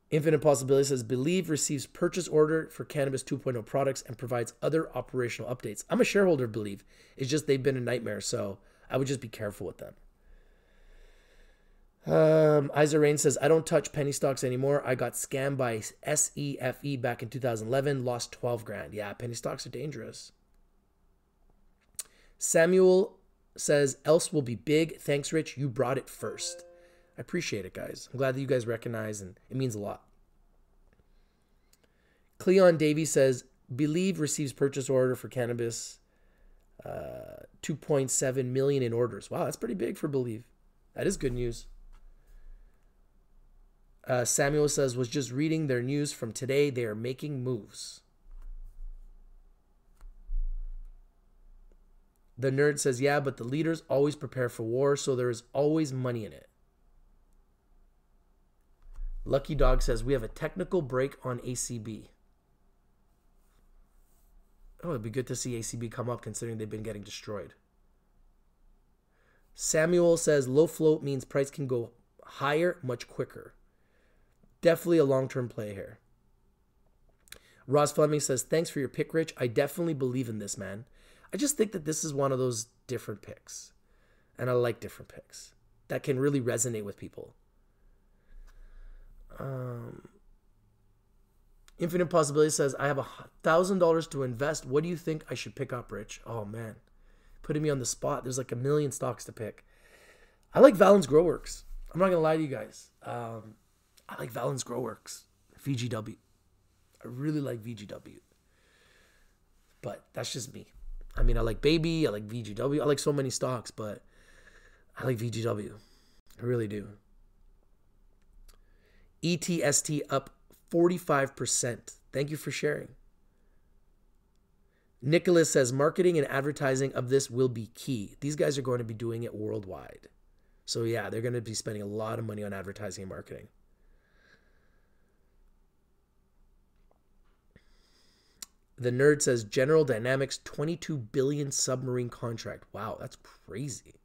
Infinite Possibility says, Believe receives purchase order for Cannabis 2.0 products and provides other operational updates. I'm a shareholder of Believe. It's just they've been a nightmare, so I would just be careful with them. Isa Rain says, I don't touch penny stocks anymore. I got scammed by SEFE back in 2011, lost 12 grand. Yeah, penny stocks are dangerous. Samuel says, else will be big. Thanks, Rich. You brought it first. I appreciate it, guys. I'm glad that you guys recognize, and it means a lot. Cleon Davey says, Believe receives purchase order for Cannabis, 2.7 million in orders. Wow, that's pretty big for Believe. That is good news. Samuel says, was just reading their news from today. They are making moves. The nerd says, yeah, but the leaders always prepare for war, so there is always money in it. Lucky Dog says, we have a technical break on ACB. Oh, it'd be good to see ACB come up considering they've been getting destroyed. Samuel says, low float means price can go higher much quicker. Definitely a long-term play here. Ross Fleming says, thanks for your pick, Rich. I definitely believe in this, man. I just think that this is one of those different picks. And I like different picks that can really resonate with people. Infinite Possibility says, I have $1,000 to invest. What do you think I should pick up, Rich? Oh, man. Putting me on the spot. There's like a million stocks to pick. I like Valens Growworks. I'm not going to lie to you guys. I like Valens Growworks. VGW. I really like VGW. But that's just me. I mean, I like Baby. I like VGW. I like so many stocks, but I like VGW. I really do. ETST up 45%. Thank you for sharing. Nicholas says, marketing and advertising of this will be key. These guys are going to be doing it worldwide. So yeah, they're going to be spending a lot of money on advertising and marketing. The nerd says, General Dynamics, 22 billion submarine contract. Wow, that's crazy.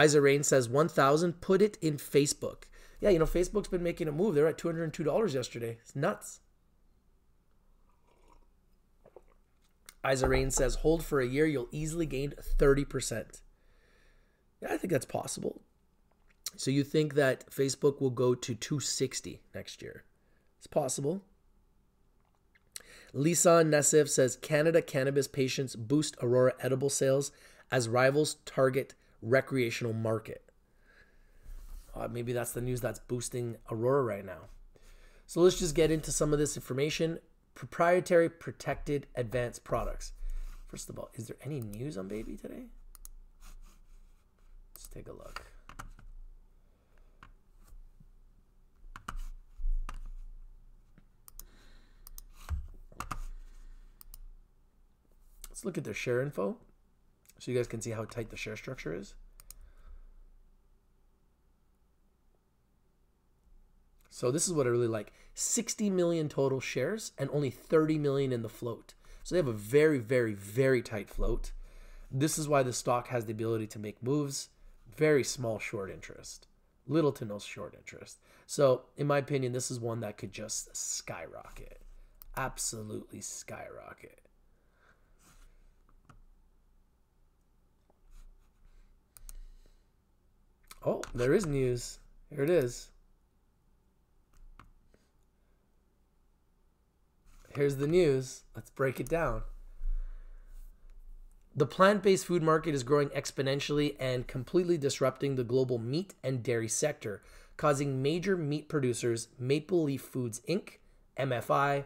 Isa Rain says, 1,000, put it in Facebook. Yeah, you know, Facebook's been making a move. They're at $202 yesterday. It's nuts. Isa Rain says, hold for a year, you'll easily gain 30%. Yeah, I think that's possible. So you think that Facebook will go to 260 next year? It's possible. Lisan Nassif says, Canada cannabis patients boost Aurora edible sales as rivals target recreational market. Maybe that's the news that's boosting Aurora right now. So let's just get into some of this information. Proprietary protected advanced products. First of all, is there any news on Baby today? Let's take a look. Let's look at their share info so you guys can see how tight the share structure is. So this is what I really like. 60 million total shares and only 30 million in the float. So they have a very, very, very tight float. This is why the stock has the ability to make moves. Very small short interest. Little to no short interest. So in my opinion, this is one that could just skyrocket. Absolutely skyrocket. Oh, there is news. Here it is. Here's the news. Let's break it down. The plant-based food market is growing exponentially and completely disrupting the global meat and dairy sector, causing major meat producers, Maple Leaf Foods Inc., MFI,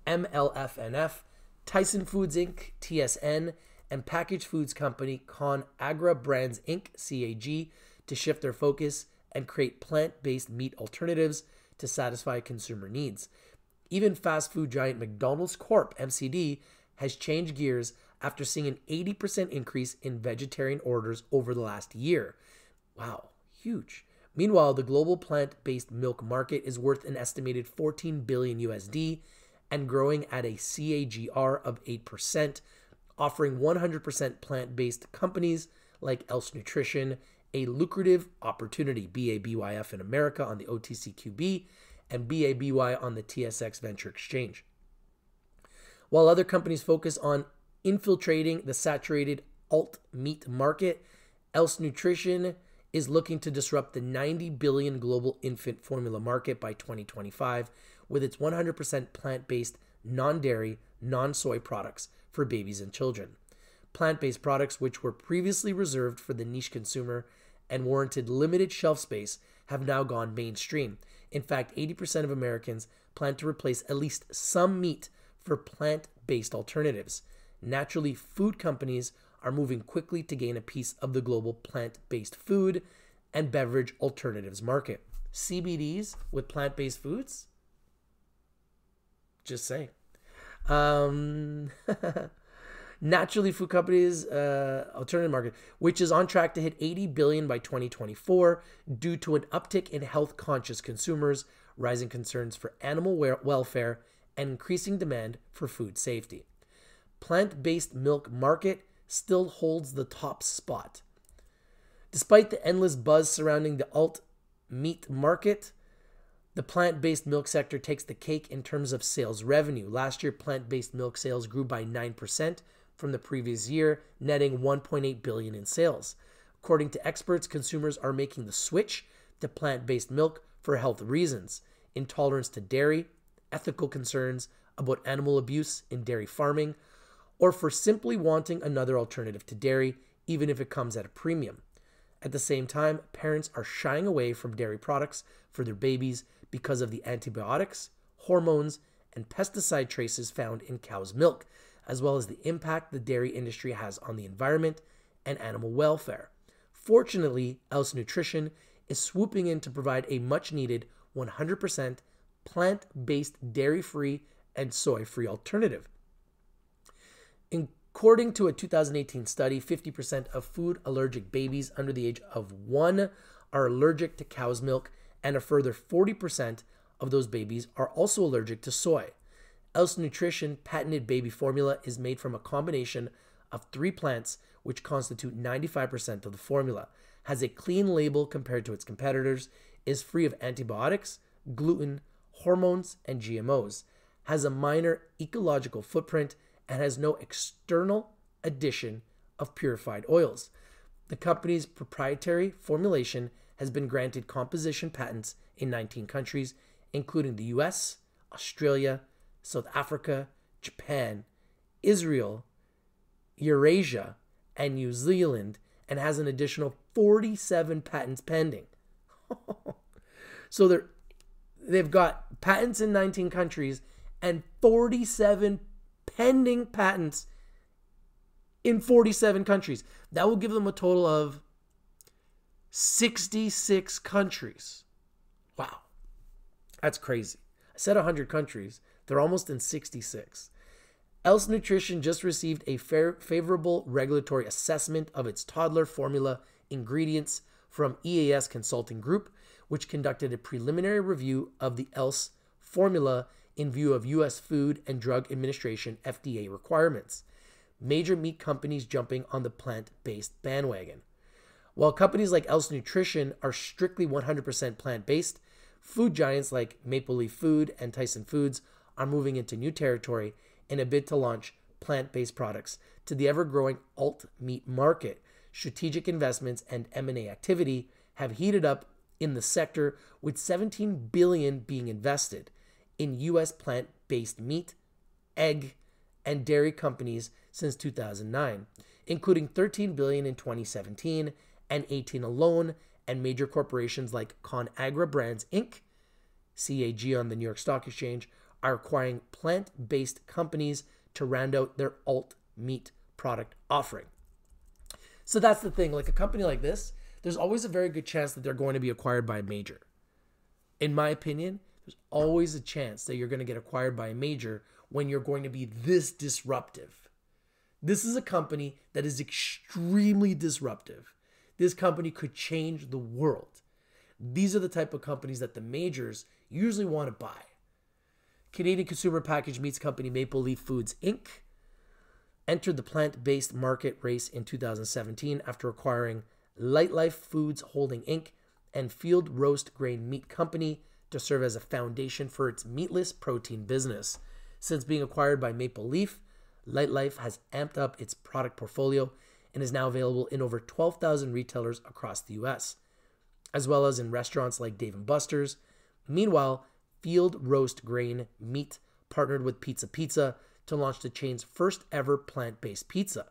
MLFNF, Tyson Foods Inc., TSN, and packaged foods company ConAgra Brands Inc., CAG, to shift their focus and create plant-based meat alternatives to satisfy consumer needs. Even fast food giant McDonald's Corp, MCD, has changed gears after seeing an 80% increase in vegetarian orders over the last year. Wow, huge. Meanwhile, the global plant-based milk market is worth an estimated 14 billion USD and growing at a CAGR of 8%, offering 100% plant-based companies like Else Nutrition a lucrative opportunity. BABYF in America on the OTCQB and BABY on the TSX Venture Exchange. While other companies focus on infiltrating the saturated alt meat market, Else Nutrition is looking to disrupt the 90 billion global infant formula market by 2025 with its 100% plant-based, non-dairy, non-soy products for babies and children. Plant-based products, which were previously reserved for the niche consumer and warranted limited shelf space, have now gone mainstream. In fact, 80% of Americans plan to replace at least some meat for plant-based alternatives. Naturally, food companies are moving quickly to gain a piece of the global plant-based food and beverage alternatives market. CBDs with plant-based foods? Just say. Naturally Food Company's alternative market, which is on track to hit $80 billion by 2024 due to an uptick in health-conscious consumers, rising concerns for animal welfare, and increasing demand for food safety. Plant-based milk market still holds the top spot. Despite the endless buzz surrounding the alt meat market, the plant-based milk sector takes the cake in terms of sales revenue. Last year, plant-based milk sales grew by 9% from the previous year, netting $1.8 billion in sales. According to experts, consumers are making the switch to plant-based milk for health reasons, intolerance to dairy, ethical concerns about animal abuse in dairy farming, or for simply wanting another alternative to dairy, even if it comes at a premium. At the same time, parents are shying away from dairy products for their babies because of the antibiotics, hormones, and pesticide traces found in cow's milk, as well as the impact the dairy industry has on the environment and animal welfare. Fortunately, Else Nutrition is swooping in to provide a much-needed 100% plant-based, dairy-free, and soy-free alternative. According to a 2018 study, 50% of food-allergic babies under the age of 1 are allergic to cow's milk, and a further 40% of those babies are also allergic to soy. Else Nutrition patented baby formula is made from a combination of 3 plants, which constitute 95% of the formula, has a clean label compared to its competitors, is free of antibiotics, gluten, hormones, and GMOs, has a minor ecological footprint, and has no external addition of purified oils. The company's proprietary formulation has been granted composition patents in 19 countries, including the US, Australia, South Africa, Japan, Israel, Eurasia, and New Zealand, and has an additional 47 patents pending. So they've got patents in 19 countries and 47 pending patents in 47 countries. That will give them a total of 66 countries. Wow. That's crazy. I said 100 countries. They're almost in 66. Else Nutrition just received a favorable regulatory assessment of its toddler formula ingredients from EAS Consulting Group, which conducted a preliminary review of the Else formula in view of U.S. Food and Drug Administration FDA requirements. Major meat companies jumping on the plant-based bandwagon. While companies like Else Nutrition are strictly 100% plant-based, food giants like Maple Leaf Food and Tyson Foods are moving into new territory in a bid to launch plant-based products to the ever-growing alt-meat market. Strategic investments and M&A activity have heated up in the sector, with $17 billion being invested in U.S. plant-based meat, egg, and dairy companies since 2009, including $13 billion in 2017 and 18 alone, and major corporations like ConAgra Brands Inc., CAG on the New York Stock Exchange, are acquiring plant-based companies to round out their alt-meat product offering. So that's the thing. Like a company like this, there's always a very good chance that they're going to be acquired by a major. In my opinion, there's always a chance that you're going to get acquired by a major when you're going to be this disruptive. This is a company that is extremely disruptive. This company could change the world. These are the type of companies that the majors usually want to buy. Canadian consumer packaged meats company Maple Leaf Foods Inc. entered the plant-based market race in 2017 after acquiring Light Life Foods Holding Inc. and Field Roast Grain Meat Company to serve as a foundation for its meatless protein business. Since being acquired by Maple Leaf, Light Life has amped up its product portfolio and is now available in over 12,000 retailers across the U.S., as well as in restaurants like Dave & Buster's. Meanwhile, Field Roast Grain Meat partnered with Pizza to launch the chain's first ever plant-based pizza.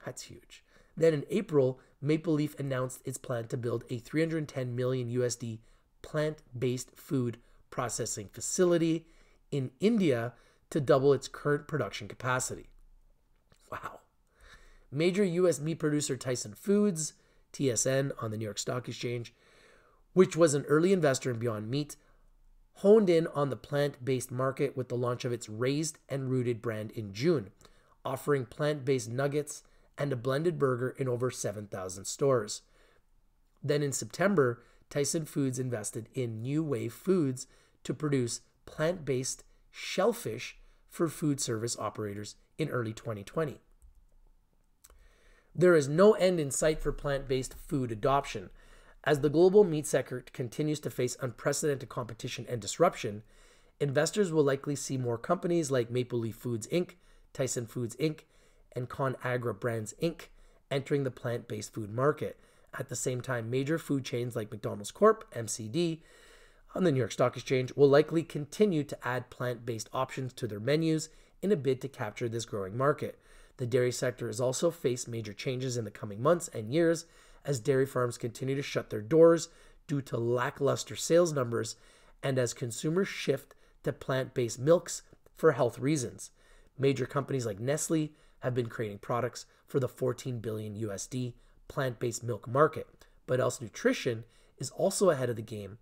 That's huge. Then in April, Maple Leaf announced its plan to build a $310 million USD plant-based food processing facility in India to double its current production capacity. Wow. Major U.S. meat producer Tyson Foods, TSN on the New York Stock Exchange, which was an early investor in Beyond Meat, honed in on the plant-based market with the launch of its Raised and Rooted brand in June. offering plant-based nuggets and a blended burger in over 7,000 stores. Then in September, Tyson Foods invested in New Wave Foods to produce plant-based shellfish for food service operators in early 2020. There is no end in sight for plant-based food adoption. As the global meat sector continues to face unprecedented competition and disruption, investors will likely see more companies like Maple Leaf Foods Inc., Tyson Foods Inc., and ConAgra Brands Inc. entering the plant-based food market. At the same time, major food chains like McDonald's Corp, MCD, on the New York Stock Exchange will likely continue to add plant-based options to their menus in a bid to capture this growing market. The dairy sector has also faced major changes in the coming months and years as dairy farms continue to shut their doors due to lackluster sales numbers and as consumers shift to plant-based milks for health reasons. Major companies like Nestle have been creating products for the $14 billion USD plant-based milk market, but Else Nutrition is also ahead of the game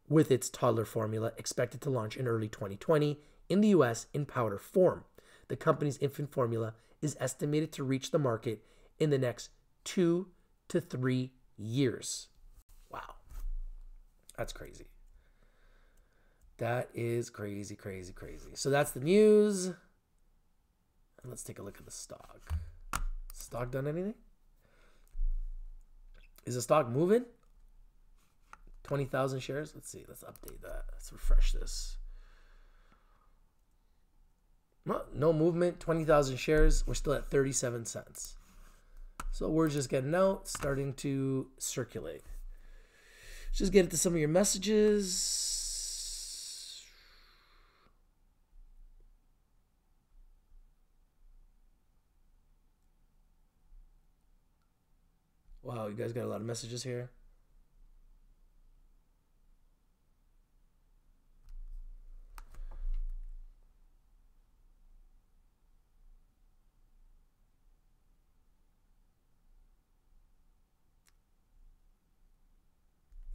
with its toddler formula expected to launch in early 2020 in the US in powder form. The company's infant formula is estimated to reach the market in the next 2 to 3 years. Wow. That's crazy. That is crazy, crazy, crazy. So that's the news. And let's take a look at the stock. Stock done anything? Is the stock moving? 20,000 shares? Let's see. Let's update that. Let's refresh this. No movement. 20,000 shares. We're still at 37 cents. So we're just getting out, starting to circulate. Just get into some of your messages. Wow, you guys got a lot of messages here.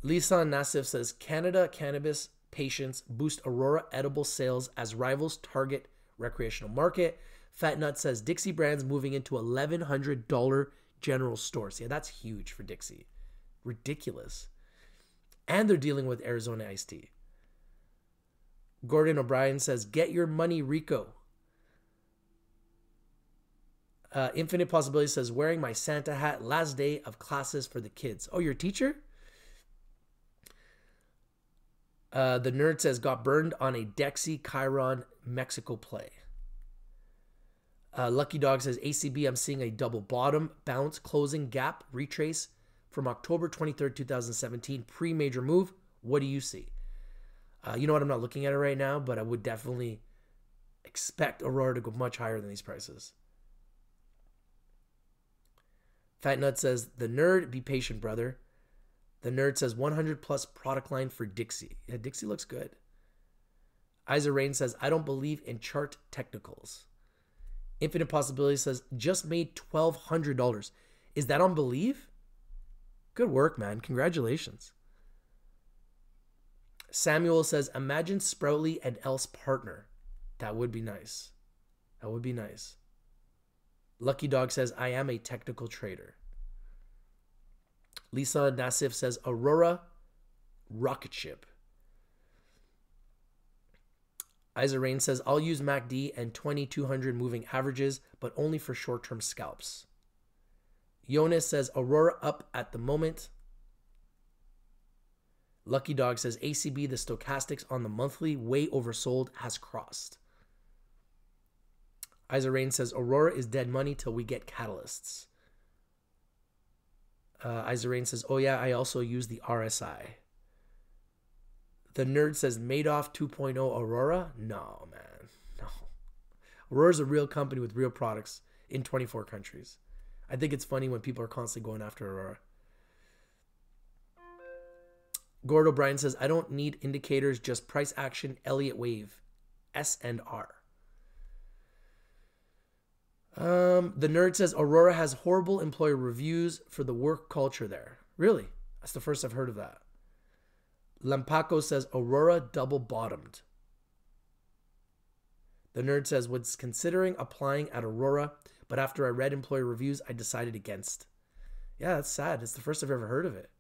Lisan Nassif says, Canada cannabis patients boost Aurora edible sales as rivals target recreational market. Fat Nut says, Dixie Brands moving into $1,100 general stores. Yeah, that's huge for Dixie. Ridiculous. And they're dealing with Arizona iced tea. Gordon O'Brien says, get your money, Rico. Infinite Possibility says, wearing my Santa hat, last day of classes for the kids. Oh, you're a teacher? The Nerd says, got burned on a Dexy Chiron Mexico play. Lucky Dog says, ACB, I'm seeing a double bottom, bounce, closing gap, retrace from October 23rd, 2017, pre-major move. What do you see? You know what? I'm not looking at it right now, but I would definitely expect Aurora to go much higher than these prices. Fat Nut says, the Nerd, be patient, brother. The Nerd says 100 plus product line for Dixie. Yeah, Dixie looks good. Isa Rain says, I don't believe in chart technicals. Infinite Possibility says, just made $1,200. Is that on Believe? Good work, man. Congratulations. Samuel says, imagine Sproutly and Else partner. That would be nice. That would be nice. Lucky Dog says, I am a technical trader. Lisa Nassif says, Aurora rocket ship. Isa Rain says, I'll use MACD and 2200 moving averages, but only for short-term scalps. Jonas says, Aurora up at the moment. Lucky Dog says, ACB, the stochastics on the monthly way oversold has crossed. Isa Rain says, Aurora is dead money till we get catalysts. Isa Rain says, oh yeah, I also use the RSI. The Nerd says, Madoff 2.0 Aurora? No, man. No. Aurora's a real company with real products in 24 countries. I think it's funny when people are constantly going after Aurora. Gord O'Brien says, I don't need indicators, just price action, Elliott Wave, S&R. The Nerd says, Aurora has horrible employee reviews for the work culture there. Really? That's the first I've heard of that. Lampaco says, Aurora double bottomed. The Nerd says, was considering applying at Aurora, but after I read employee reviews, I decided against. Yeah, that's sad. It's the first I've ever heard of it.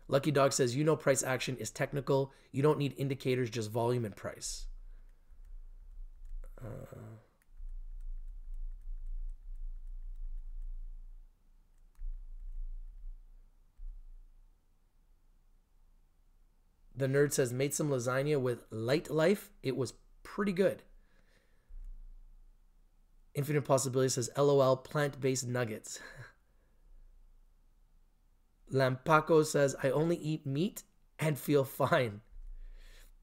Lucky Dog says, price action is technical. You don't need indicators, just volume and price. The Nerd says, made some lasagna with Light Life. It was pretty good. Infinite Possibility says, LOL, plant-based nuggets. Lampaco says, I only eat meat and feel fine.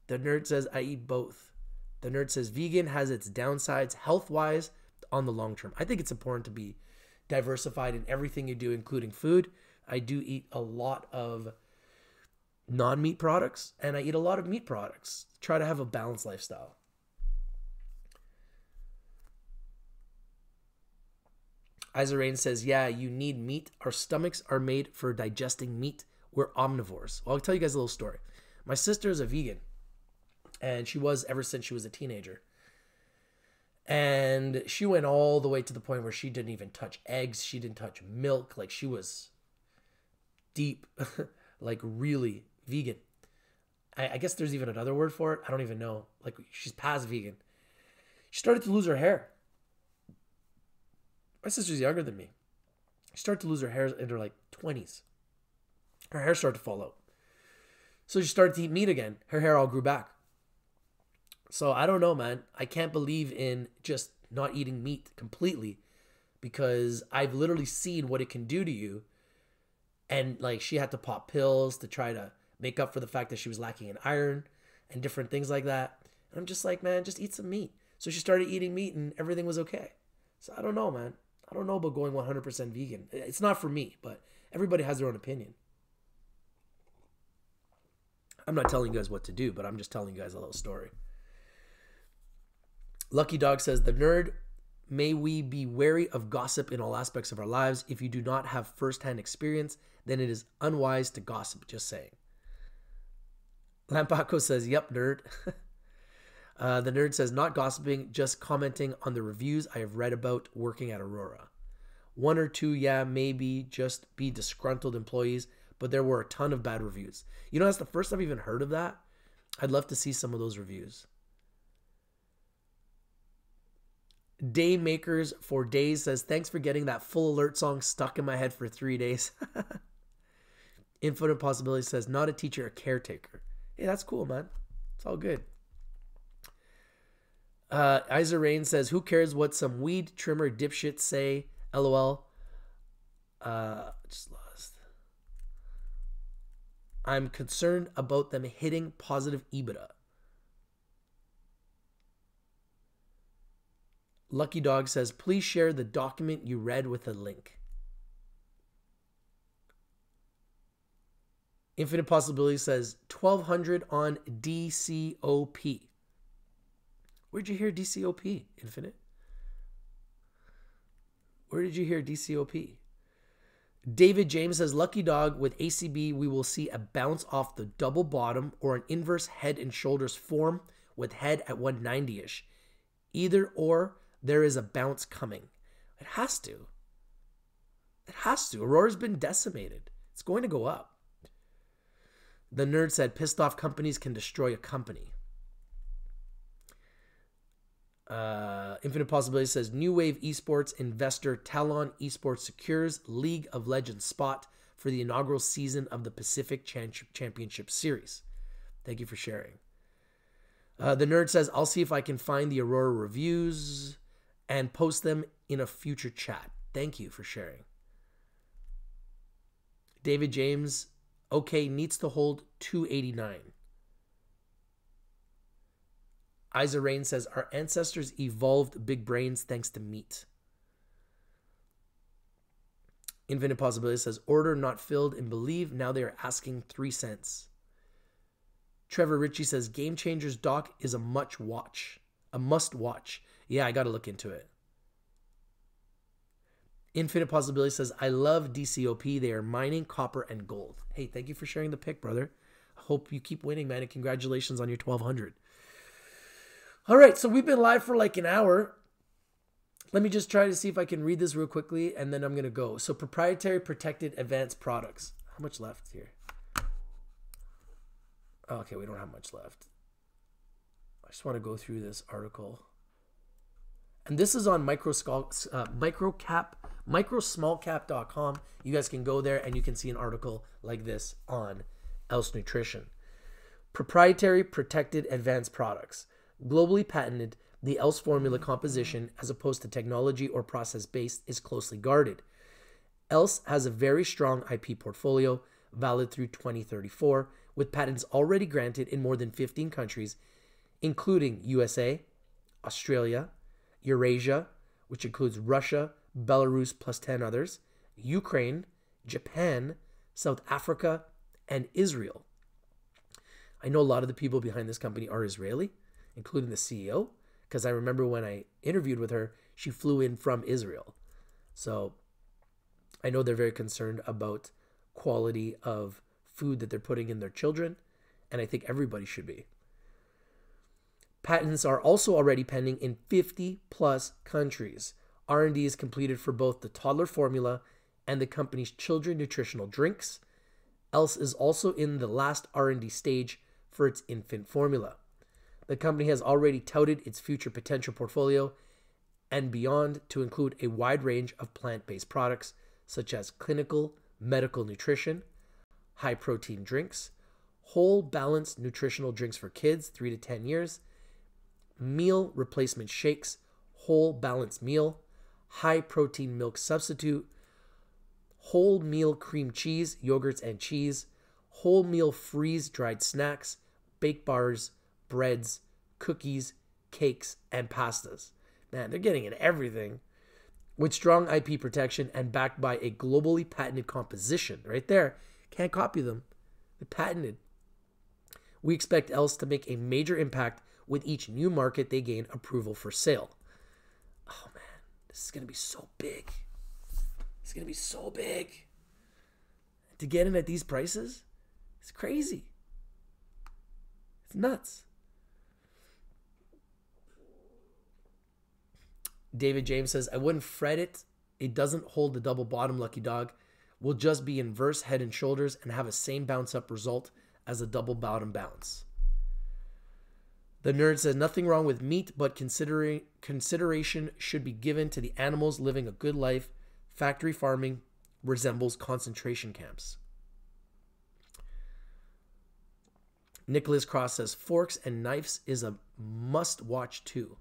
The Nerd says, I eat both. The Nerd says, vegan has its downsides health-wise on the long term. I think it's important to be diversified in everything you do, including food. I do eat a lot of non-meat products, and I eat a lot of meat products. Try to have a balanced lifestyle. Izarain says, yeah, you need meat. Our stomachs are made for digesting meat. We're omnivores. Well, I'll tell you guys a little story. My sister is a vegan, and she was ever since she was a teenager. And she went all the way to the point where she didn't even touch eggs. She didn't touch milk. Like, she was deep, like really vegan. I guess there's even another word for it. I don't even know. Like, she's past vegan. She started to lose her hair. My sister's younger than me. She started to lose her hair in her 20s. Her hair started to fall out. So she started to eat meat again. Her hair all grew back. So I don't know, man. I can't believe in just not eating meat completely, because I've literally seen what it can do to you. And she had to pop pills to try to make up for the fact that she was lacking in iron and different things like that. And I'm just like, man, just eat some meat. So she started eating meat and everything was okay. So I don't know, man. I don't know about going 100% vegan. It's not for me, but everybody has their own opinion. I'm not telling you guys what to do, but I'm just telling you guys a little story. Lucky Dog says, the Nerd, may we be wary of gossip in all aspects of our lives. If you do not have firsthand experience, then it is unwise to gossip, just saying. Lampaco says, yep, Nerd. The Nerd says, not gossiping, just commenting on the reviews I have read about working at Aurora. One or two, yeah, maybe just be disgruntled employees, but there were a ton of bad reviews. That's the first I've even heard of that. I'd love to see some of those reviews. Day Makers for Days says, thanks for getting that full alert song stuck in my head for 3 days. Infinite Possibility says, not a teacher, a caretaker. Hey, that's cool, man. It's all good. Izarain says, who cares what some weed trimmer dipshits say? LOL. Just lost. I'm concerned about them hitting positive EBITDA. Lucky Dog says, please share the document you read with a link. Infinite Possibility says, 1200 on DCOP. Where'd you hear DCOP, Infinite? Where did you hear DCOP? David James says, Lucky Dog, with ACB, we will see a bounce off the double bottom or an inverse head and shoulders form with head at 190-ish. Either or, there is a bounce coming. It has to. It has to. Aurora's been decimated. It's going to go up. The Nerd said, pissed off companies can destroy a company. Infinite Possibility says, New Wave Esports investor Talon Esports secures League of Legends spot for the inaugural season of the Pacific Championship Series. Thank you for sharing. The Nerd says, I'll see if I can find the Aurora reviews and post them in a future chat. Thank you for sharing. David James, okay, needs to hold 289. Izarain says, our ancestors evolved big brains thanks to meat. Infinite Possibility says, order not filled and believe, now they are asking 3 cents. Trevor Ritchie says, Game Changers doc is a must watch. Yeah, I got to look into it. Infinite Possibility says, I love DCOP. They are mining copper and gold. Hey, thank you for sharing the pick, brother. I hope you keep winning, man, and congratulations on your 1200. All right, so we've been live for like an hour. Let me just try to see if I can read this real quickly, and then I'm going to go. So proprietary protected advanced products. How much left here? Okay, we don't have much left. I just want to go through this article. And this is on microsmallcap.com. You guys can go there and you can see an article like this on Else Nutrition. Proprietary protected advanced products. Globally patented, the Else formula composition, as opposed to technology or process-based, is closely guarded. Else has a very strong IP portfolio, valid through 2034, with patents already granted in more than 15 countries, including USA, Australia, Eurasia, which includes Russia, Belarus plus 10 others, Ukraine, Japan, South Africa, and Israel. I know a lot of the people behind this company are Israeli, including the CEO, because I remember when I interviewed with her, she flew in from Israel. So I know they're very concerned about quality of food that they're putting in their children, and I think everybody should be. Patents are also already pending in 50 plus countries. R&D is completed for both the toddler formula and the company's children nutritional drinks. Else is also in the last R&D stage for its infant formula. The company has already touted its future potential portfolio and beyond to include a wide range of plant-based products such as clinical medical nutrition, high-protein drinks, whole balanced nutritional drinks for kids 3 to 10 years, meal replacement shakes, whole balanced meal, high-protein milk substitute, whole meal cream cheese, yogurts and cheese, whole meal freeze-dried snacks, baked bars, breads, cookies, cakes, and pastas. Man, they're getting in everything. With strong IP protection and backed by a globally patented composition. Right there. Can't copy them. They're patented. We expect Else to make a major impact with each new market they gain approval for sale. Oh man, this is going to be so big. It's going to be so big. To get in at these prices, it's crazy. It's nuts. David James says, I wouldn't fret it. It doesn't hold the double bottom, Lucky Dog. We'll just be inverse head and shoulders and have a same bounce up result as a double bottom bounce. The Nerd says, nothing wrong with meat, but consideration should be given to the animals living a good life. Factory farming resembles concentration camps. Nicholas Cross says, forks and knives is a must-watch too.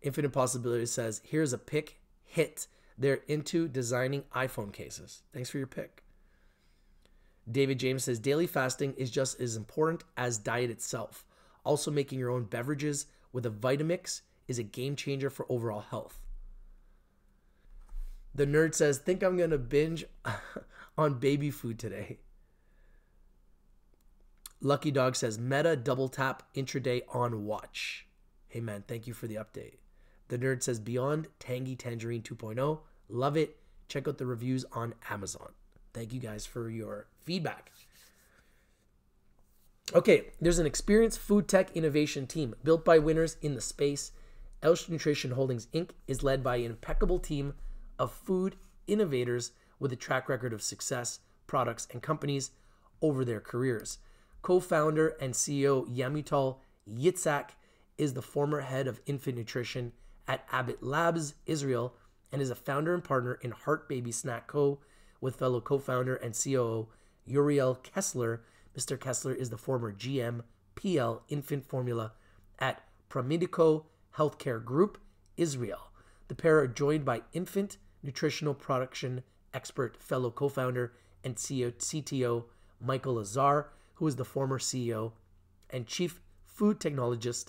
Infinite Possibility says, here's a pick hit. They're into designing iPhone cases. Thanks for your pick. David James says, daily fasting is just as important as diet itself. Also, making your own beverages with a Vitamix is a game changer for overall health. The Nerd says, think I'm going to binge on baby food today. Lucky Dog says, Meta double tap intraday on watch. Hey man, thank you for the update. The Nerd says, Beyond Tangy Tangerine 2.0. Love it. Check out the reviews on Amazon. Thank you guys for your feedback. Okay, there's an experienced food tech innovation team built by winners in the space. Else Nutrition Holdings Inc. is led by an impeccable team of food innovators with a track record of success, products, and companies over their careers. Co-founder and CEO Yamital Yitzhak is the former head of infant nutrition at Abbott Labs, Israel, and is a founder and partner in Heart Baby Snack Co. with fellow co-founder and COO Uriel Kessler. Mr. Kessler is the former GM PL Infant Formula at Promedico Healthcare Group, Israel. The pair are joined by infant nutritional production expert, fellow co-founder and CTO Michael Azar, who is the former CEO and chief food technologist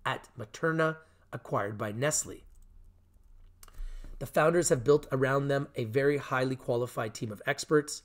at Materna, acquired by Nestle. The founders have built around them a very highly qualified team of experts.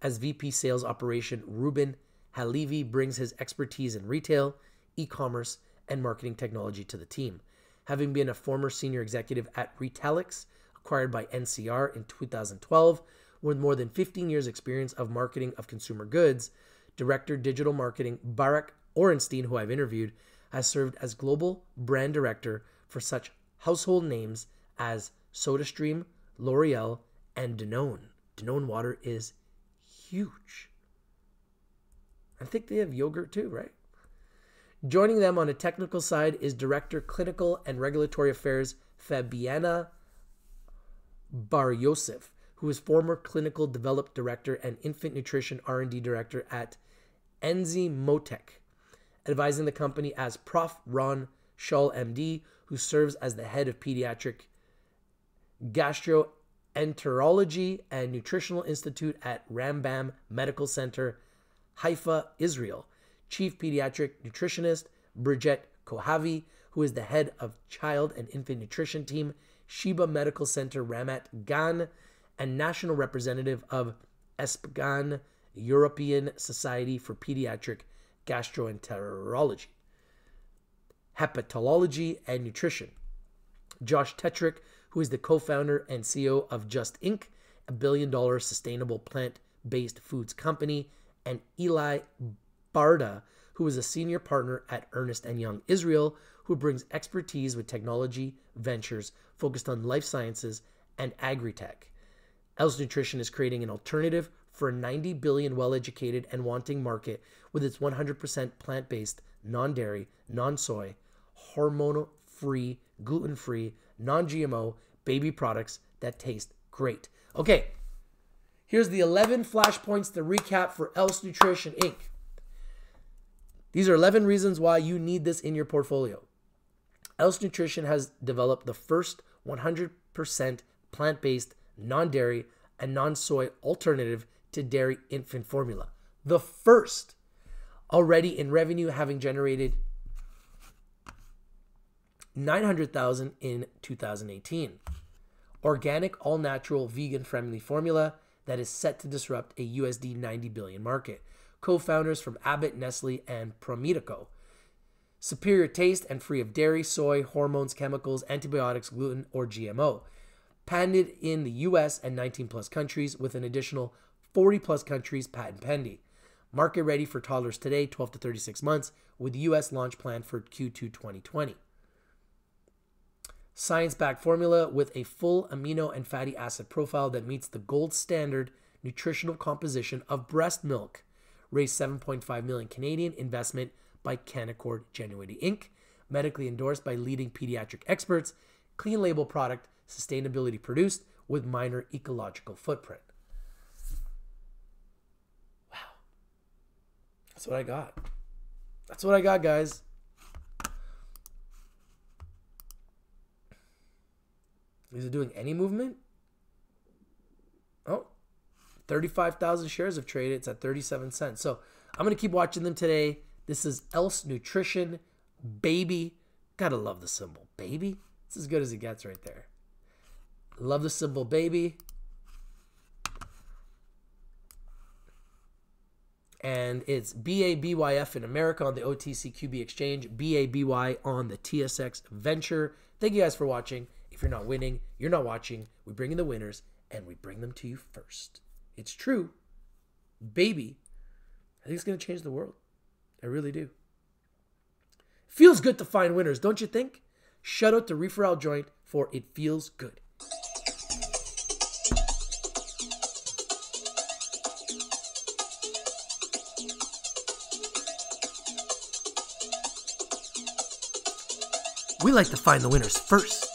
As VP Sales Operation, Ruben Halevi brings his expertise in retail, e-commerce, and marketing technology to the team. Having been a former senior executive at Retalix, acquired by NCR in 2012, with more than 15 years experience of marketing of consumer goods, Director Digital Marketing Barak Orenstein, who I've interviewed, has served as global brand director for such household names as SodaStream, L'Oreal, and Danone. Danone water is huge. I think they have yogurt too, right? Joining them on a technical side is Director Clinical and Regulatory Affairs Fabiana Bar-Yosef, who is former Clinical Development Director and Infant Nutrition R&D Director at Enzymotech, advising the company as Prof. Ron Schull, MD, who serves as the head of Pediatric Gastroenterology and Nutritional Institute at Rambam Medical Center, Haifa, Israel. Chief Pediatric Nutritionist Bridget Kohavi, who is the head of Child and Infant Nutrition Team, Sheba Medical Center, Ramat Gan, and National Representative of ESPGAN, European Society for Pediatric Gastroenterology, Hepatology, and Nutrition. Josh Tetrick, who is the co-founder and CEO of Just Inc., a billion-dollar sustainable plant-based foods company, and Eli Barda, who is a senior partner at Ernst & Young Israel, who brings expertise with technology ventures focused on life sciences and agri-tech. Else Nutrition is creating an alternative for a $90 billion well-educated and wanting market with its 100% plant-based, non-dairy, non-soy, hormonal-free, gluten-free, non-GMO baby products that taste great. Okay, here's the 11 flashpoints to recap for Else Nutrition Inc. These are 11 reasons why you need this in your portfolio. Else Nutrition has developed the first 100% plant-based, non-dairy, and non-soy alternative to dairy infant formula. The first, already in revenue, having generated $900,000 in 2018. Organic, all-natural, vegan-friendly formula that is set to disrupt a USD 90 billion market. Co-founders from Abbott, Nestle, and Promedico. Superior taste and free of dairy, soy, hormones, chemicals, antibiotics, gluten, or GMO. Patented in the US and 19 plus countries, with an additional 40 plus countries patent pending. Market ready for toddlers today, 12 to 36 months, with US launch planned for Q2 2020. Science-backed formula with a full amino and fatty acid profile that meets the gold standard nutritional composition of breast milk. Raised 7.5 million Canadian investment by Canaccord Genuity Inc. Medically endorsed by leading pediatric experts. Clean label product, sustainability produced with minor ecological footprint. Wow. That's what I got. That's what I got, guys. Is it doing any movement? Oh, 35,000 shares have traded. It's at 37 cents. So I'm going to keep watching them today. This is Else Nutrition, baby. Gotta love the symbol, baby. It's as good as it gets right there. Love the symbol, baby. And it's BABYF in America on the OTCQB exchange, BABY on the TSX Venture. Thank you guys for watching. If you're not winning, you're not watching. We bring in the winners, and we bring them to you first. It's true. Baby, I think it's going to change the world. I really do. Feels good to find winners, don't you think? Shout out to Reefer Al Joint for It Feels Good. We like to find the winners first.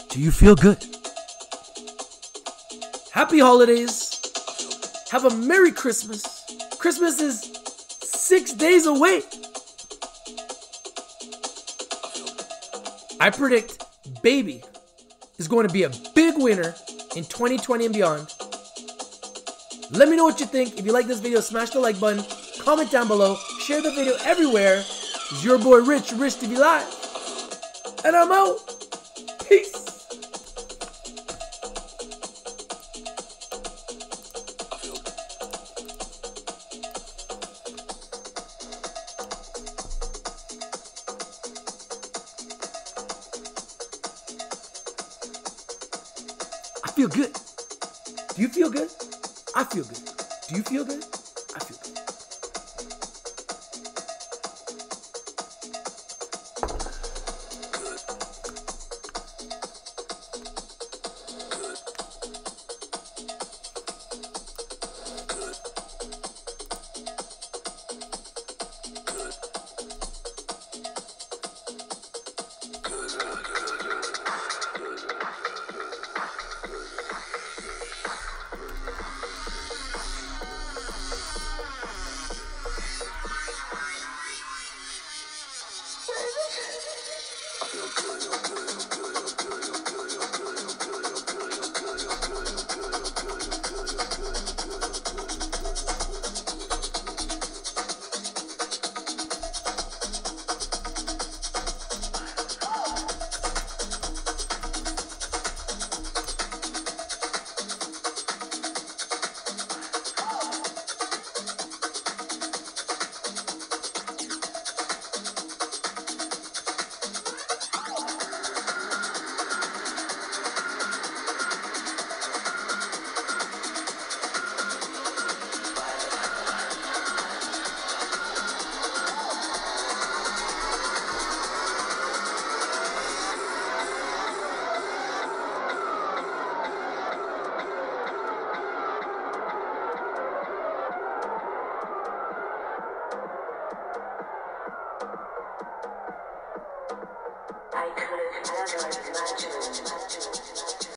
Do you feel good? Happy holidays. Have a Merry Christmas. Christmas is 6 days away. I predict Baby is going to be a big winner in 2020 and beyond. Let me know what you think. If you like this video, smash the like button. Comment down below. Share the video everywhere. It's your boy Rich TV Live. And I'm out. Peace. feel good. Do you feel good? I feel good. Do you feel good? I feel good. I could have never imagined